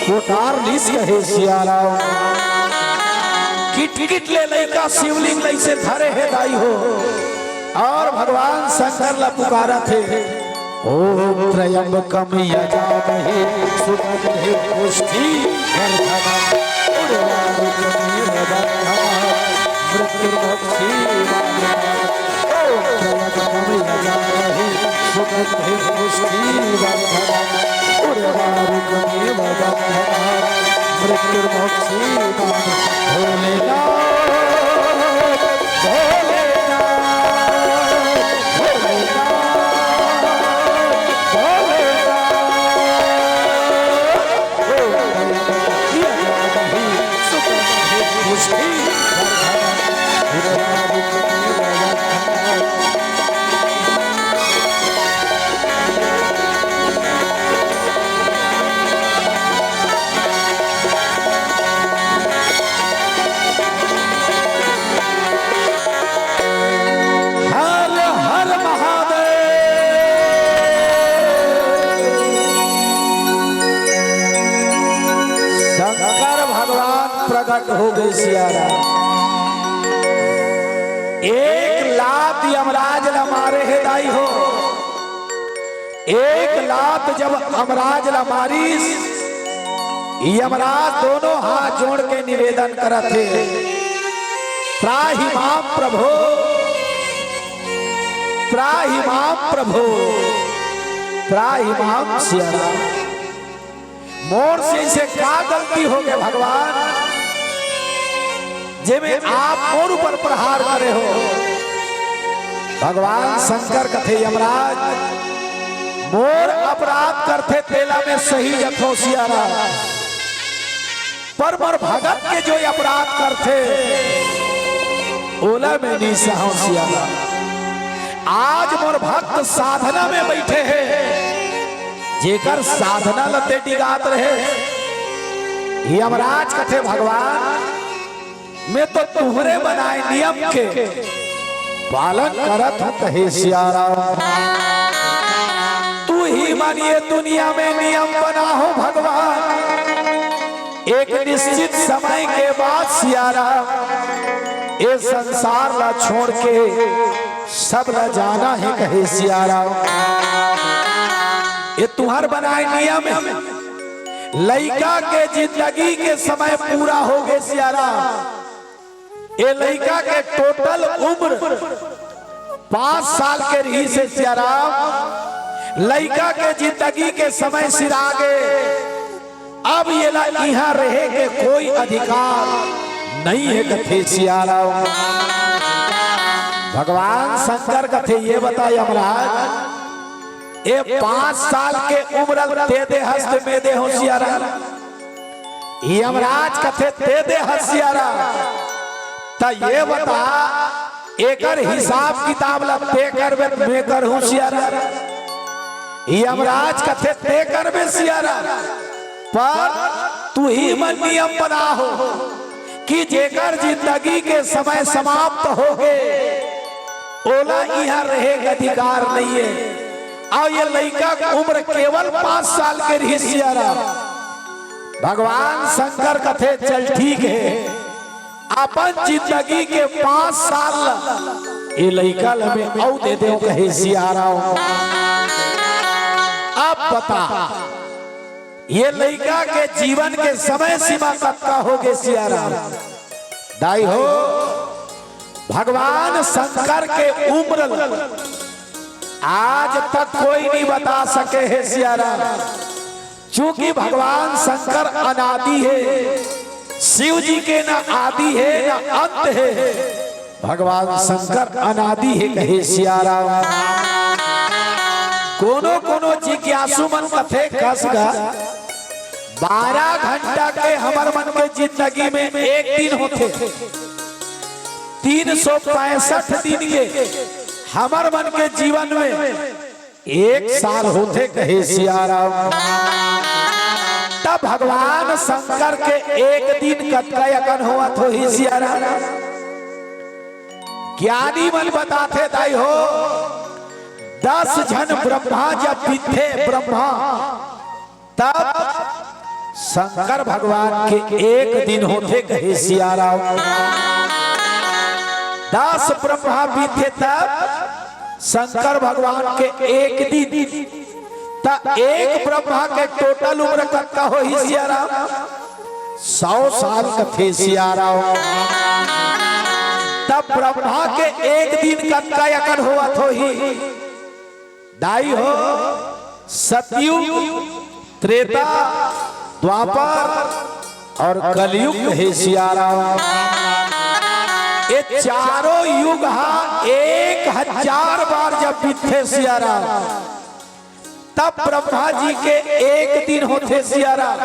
कोटार लीस कहे सियाराम। किट किट ले लइका शिवलिंग लइसे धरे है दाई हो और भगवान शंकर ला पुकारा थे। ओम त्र्यंबकम यजामहे सुगंधिम पुष्टिवर्धनम् उर्वारुकमेव बन्धनात् मृत्युर्मोक्षीयमामृतात्। ओम त्र्यंबकम यजामहे सुगंधिम पुष्टिवर्धनम् उर्वारुकमेव बन्धनात् मृत्युर्मोक्षीयमामृतात्। प्रकट हो गए सियाराम। एक लात यमराज ला मारे है दाई हो। एक लात जब यमराज ला मारी, यमराज दोनों हाथ जोड़ के निवेदन करा थे, त्राहि मां प्रभो, त्राहि मां प्रभो, त्राहि मां सियाराम। मोर से क्या गलती हो गई भगवान, जिमे आप मोर ऊपर प्रहार करे हो। भगवान शंकर कथे यमराज मोर अपराध करते तेला में सही जथो सियाराम, पर मोर भगत के जो अपराध करते ओला में नहीं सहो सियाराम। आज मोर भक्त साधना में बैठे हैं, जेकर साधना लते डिगात रहे। यमराज कथे भगवान मैं तो तुम्हारे बनाए नियम के पालन करत हूं कहे सिया राम। तू ही मानिए दुनिया में नियम बना हो भगवान, एक निश्चित समय के बाद सिया राम ये संसार ला छोड़ के सब ला जाना है कहे सिया राम। ये तुम्हार बनाए नियम है, लड़का के जिंदगी के समय पूरा हो गए सिया राम। ये लड़का के टोटल उम्र 5 साल के रही से सिया राम। लड़का के जिंदगी के समय सिर आगे, अब ये यहाँ रहे के कोई अधिकार नहीं है कथे सिया राम। भगवान शंकर कथे ये बताए यमराज, ये 5 साल के उम्र दे दे हस्त में दे हो सिया राम। यमराज कथे दे दे हसिया राम, तो ये बता एकर हिसाब किताब लगते करबे मैं कर हूं सिया राम। यमराज कथे ते करबे सिया राम, पर तू ही मन नियम बना हो कि जेकर जिंदगी के समय समाप्त हो गए ओला यहाँ रहे का अधिकार नहीं है। और ये लड़का का उम्र केवल 5 साल के रही सिया राम। भगवान शंकर कथे चल ठीक है, अपन जिंदगी के 5 साल ये लड़का में औ दे दे कहे सिया राम। अब बता ये लड़का के जीवन के समय सीमा तक का हो गए सिया राम। दाई हो भगवान शंकर के उम्र आज तक कोई नहीं बता सके है सिया राम। चूंकि भगवान शंकर अनादि है, शिव जी के न आदि है न अंत है। भगवान शंकर अनादि है कहे सिया राम। कोनो कोनो जिज्ञासु मन कथे कसगा 12 घंटा के हमार मन के जिंदगी में एक दिन होते, 365 दिन के हमार मन के जीवन में 1 साल होते कहे सिया राम। तब भगवान शंकर के एक दिन कतका यकन हुआ तो ही सिया राम। ज्ञानी मन बताते दाई हो 10 जन ब्रह्मा जब बीते ब्रह्मा, तब शंकर भगवान के एक दिन होते कहे सिया राम। 10 ब्रह्मा बीते तब शंकर भगवान के एक दिन, तब एक ब्रह्मा के टोटल उम्र कतका हो ही सिया राम 100 साल कथे सिया राम। तब ब्रह्मा के एक दिन कतका यकन हुआ तो ही दाई हो सतयुग, त्रेता, द्वापर और कलयुग है सिया राम। ये चारों युग 1000 बार जब बीते सिया राम, तब ब्रह्मा जी के एक दिन होते सिया राम।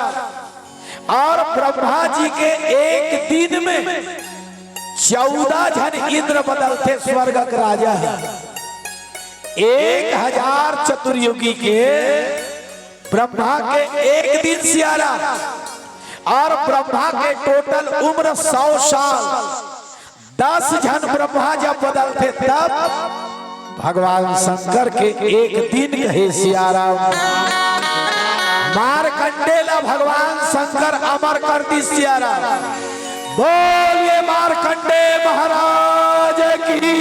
और ब्रह्मा जी के एक दिन में 14 जन इंद्र बदलते स्वर्ग का राजा है। 1000 चतुर्युगी के ब्रह्मा के एक दिन सिया राम, और ब्रह्मा के टोटल उम्र 100 साल। 10 जन ब्रह्मा जब बदलते तब भगवान शंकर के एक दिन कहे सिया राम। मारकंडेला भगवान शंकर अमर कर दी सिया राम। बोलिए मारकंडे महाराज की।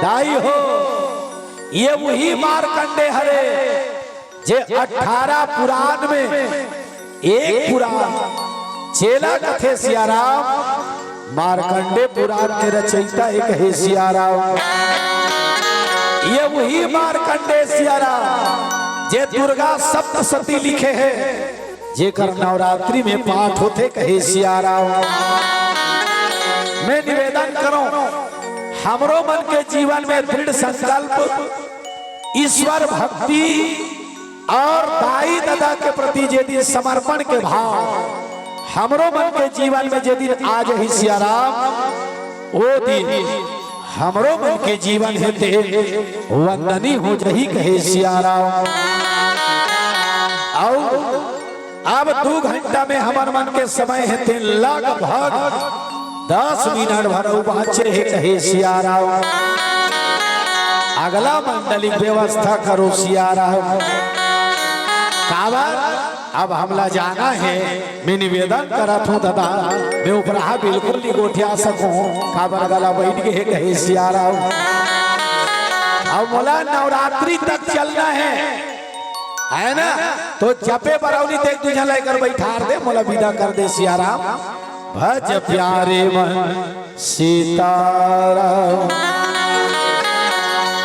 दाई हो ये वही मारकंडे हरे जे 18 पुराण में एक पुराण चेला कथे सिया राम। मारकंडे पुराण के रचयिता एक है सिया राम। ये वही मारकंडे सिया राम जे दुर्गा सप्तशती लिखे हैं, जेकर नवरात्रि में पाठ होते कहे सिया राम। मैं निवेदन करूं हमरो मन के जीवन में दृढ़ संकल्प, ईश्वर भक्ति और दाई दादा के प्रति यदि समर्पण के भाव हमरो मन के जीवन में यदि आज ही सिया राम, वो दिन हमरो मन के जीवन हेते वंदनी हो जही कहे सिया राम। और अब 2 घंटा में हमार मन के समय है 3 लगभग 10 मिनट भर बाचे है कहे सिया राम। अगला मंडलिक व्यवस्था करो सिया राम। काबर अब हमला जाना है। मैं निवेदन करत हूँ दादा, मैं उपराहा बिल्कुल नहीं गोठिया सकूं। काबर गला बैठ के कहे सिया राम। अब बोला नवरात्रि तक चलना है ना, तो जपे बरौनी ते तुझे लेकर बैठार दे, मोला विदा कर दे सिया राम। भज प्यारे मन सीताराम।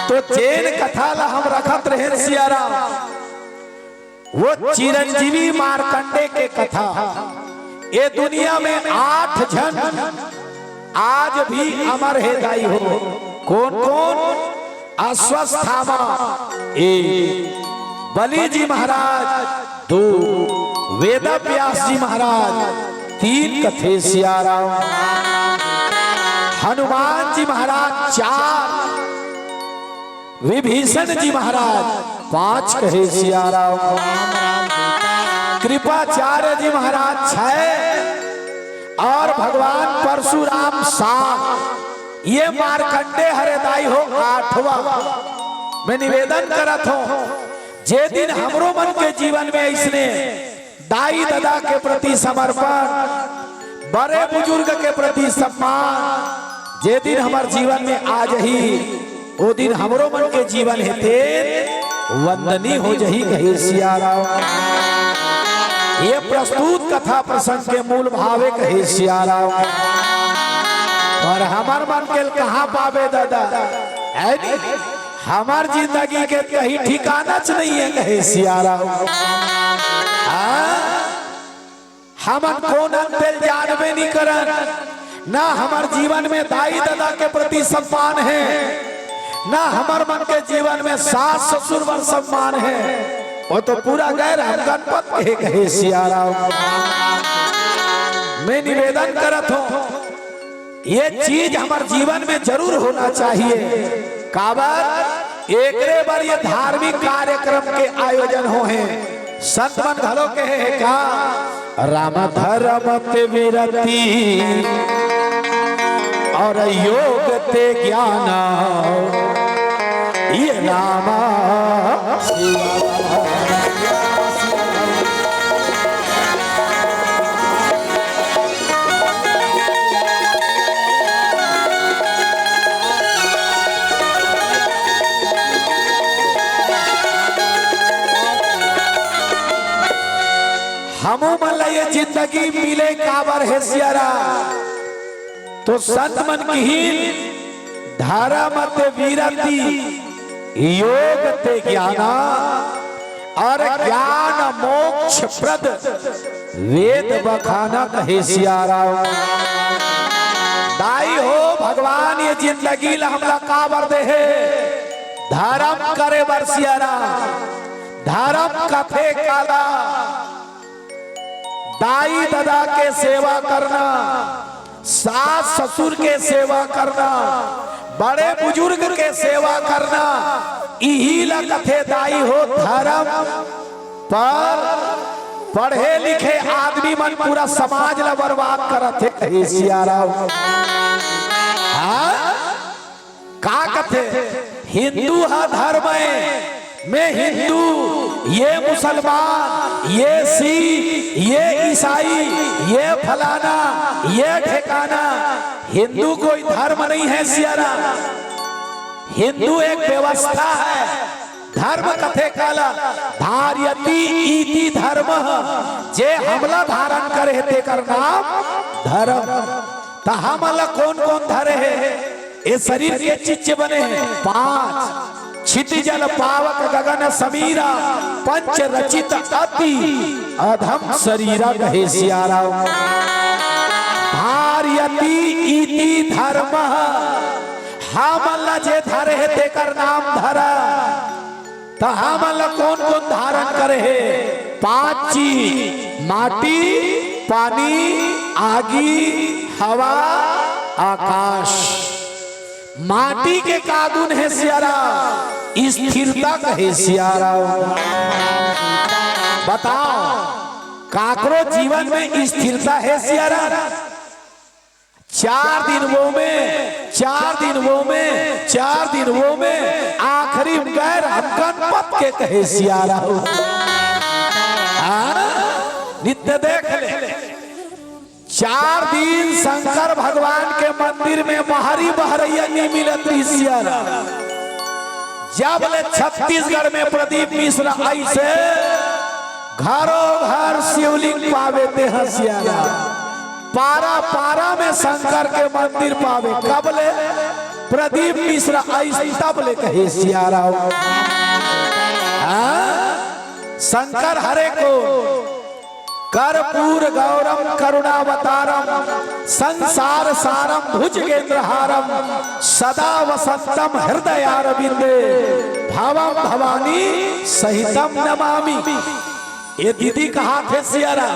तो चैन कथा ला हम रखत रहे सिया राम, वो चिरंजीवी मार्कंडे के कथा। ये दुनिया में 8 जन आज भी अमर है दाई हो। कौन कौन? अश्वस्थामा 1, बलि जी महाराज 2, वेद व्यास जी महाराज 3 कथे सिया राम। हनुमान जी महाराज 4, विभीषण जी महाराज 5 कहे सिया राम। कृपाचार्य जी महाराज 6 और भगवान परशुराम 7। ये मार्कंडे हरिदाई हो 8वां। मैं निवेदन करत हूं, जे दिन हमरो मन के जीवन में इसने दाई दादा के प्रति समर्पण, बड़े बुजुर्ग के प्रति सम्मान, जे दिन हमारे जीवन में आ जही, वो दिन हमरो मन के जीवन हेते वंदनी हो जही कहे सिया राम। ये प्रस्तुत कथा प्रसंग के मूल भावे कहे सिया राम। और हमार मन के कहाँ पावे दादा, हमार जिंदगी के कहीं ठिकाना नहीं है कहे सिया राम। हमन कौन अंतर जानवे नहीं करन, ना हमार जीवन में दाई दादा के प्रति सम्मान है, ना हमार मन के जीवन में सास ससुर पर सम्मान है। वो तो पूरा गैर हम गणपत कहे सिया राम। मैं निवेदन करत हूँ, ये चीज हमारे जीवन में जरूर होना चाहिए। काबर एक बार ये धार्मिक कार्यक्रम के आयोजन हो हैं, संत मन घलो के है का राम धर्म ते विरति और योग ते ज्ञान, ये रामा हमो मन ये जिंदगी मिले काबर है सियारा। तो संत मन की धर्म ते वीरति योग ते ज्ञाना और ज्ञान मोक्ष प्रद वेद बखाना कहे सियारा। दाई हो भगवान ये जिंदगी ला हमला काबर दे है, धर्म करे बर सियारा। धर्म कथे काला दाई दादा के सेवा करना, सास ससुर के सेवा करना, बड़े बुजुर्ग के सेवा करना, यही ला कथे दाई हो। धर्म पर पढ़े लिखे आदमी मन पूरा समाज ला बर्बाद करत है कहे सियारा। का कथे हिंदू हा धर्म है, मैं हिंदू, ये मुसलमान, ये सिख, ये ईसाई, ये फलाना, ये ठिकाना। हिंदू कोई धर्म नहीं है सियारा। हिंदू एक व्यवस्था है। धर्म कथे काला धार्यति इति धर्म, जे हमला धारण करे ते कर नाम धर्म। तो हमला कौन कौन धरे है? ये शरीर के चीज बने हैं 5, क्षितिजल पावक गगन समीरा, पंच रचित अति अधम शरीरा कहे सियारा। धार्यति इति धर्म, हमला जे धरे है ते कर नाम धरा। तो हमला कौन कौन धारण करे है? 5 चीज, माटी, पानी, आगी, हवा, आकाश। माटी के कागुन है सियारा, स्थिरता कहे सियारा। बताओ काकरो जीवन में स्थिरता है सियारा। 4 दिन वो में 4 दिन वो में 4 दिन वो में आखिरी गैर हम गणपत के कहे सियारा हो। नित्य देख ले 4 दिन शंकर भगवान के मंदिर में महारी बहरैया नहीं मिलती सियारा। जब ले छत्तीसगढ़ में प्रदीप मिश्र ऐसे घरों घर शिवलिंग पावे ते हसियारा। पारा पारा में शंकर के मंदिर पावे कब ले प्रदीप मिश्र ऐसे तब ले कहे सियारा। शंकर हरे को कर्पूर गौरम करुणावतारम संसार सारम भुजगेंद्रहारम सदा वसंतम हृदयारविंदे भावम भवानी सहितम नमामि। ये दीदी कहा थे सियारा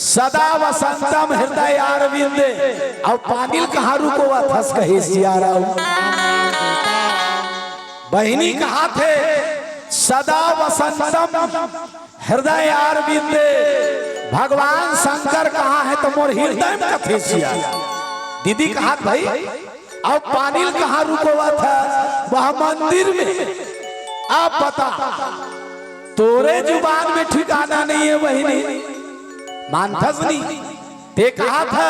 सदा वसंतम हृदयारविंदे और पानिल कहा रुको थस कहे सियारा। बहिनी कहा थे सदा वसंतम हृदय अरविंदे भगवान शंकर कहाँ है तो मोर हृदय में कथे सियारा। दीदी कहा भाई और पानिल कहाँ रुको था वह मंदिर में। आप बता तोरे जुबान में ठिकाना नहीं है बहिनी मानथस नहीं। ते कहा था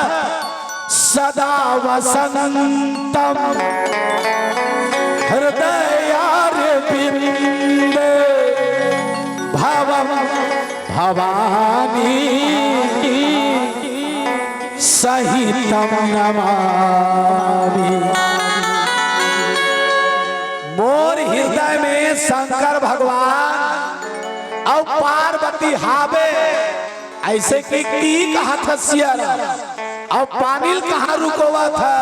सदा वसंतम हृदय अरविंदे भवम भवानी सहितम नमामि। मोर हृदय में शंकर भगवान और पार्वती हावे ऐसे की कहा था सियारा। और पानिल कहाँ रुकोवा था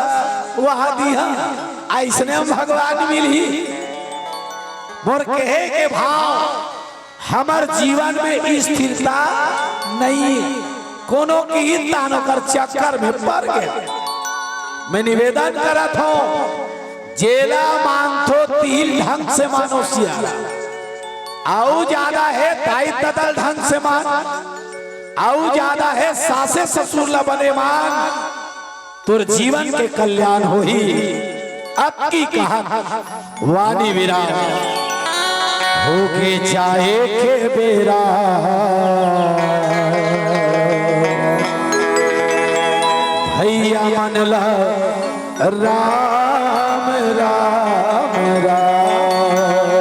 वहां दिया ऐसने भगवान मिली। मोर कहे के भाव हमार जीवन में स्थिरता नहीं कोनो की तानो कर चक्कर में पड़ गए। मैं निवेदन करत हूं जेला मानथो तिल ढंग से मानो सियारा। आओ ज्यादा है ताई तदल ढंग से मान आओ ज्यादा है सासे ससुर ला बने मान तुर जीवन के कल्याण हो ही। अब की कहा वाणी विराम होके जाए के बेरा भैया मन ला राम राम राम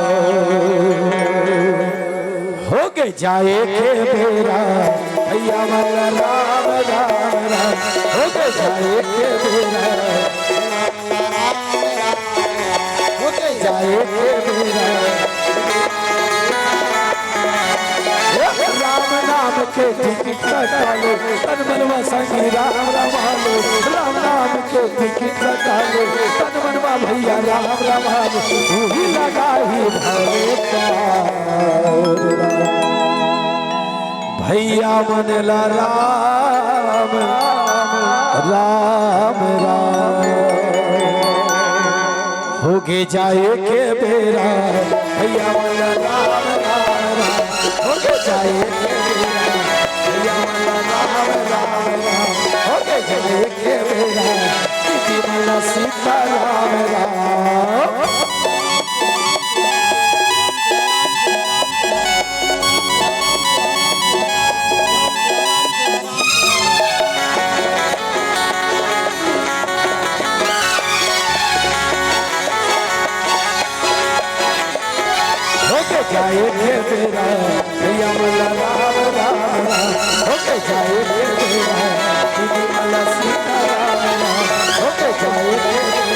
होके जाए के बेरा भैया मन ला राम राम राम होके जाए के बेरा होके जाए के बेरा राम नाम के टिकट कटालो तन मनवा संगी राम रमालो राम नाम के टिकट कटालो तन मनवा भैया राम रमालो वही लगा ही भले भैया मन ला राम राम राम होके जाए के बेरा भैया मन ला राम राम होके जाए के बेरा भैया मन ला राम राम राम होके जाए के बेरा दीदी मन ला सीता राम राम। जाए के बेरा भैया मन ला राम राम राम होके जाए के बेरा दीदी मन ला सीता राम राम होके जाए के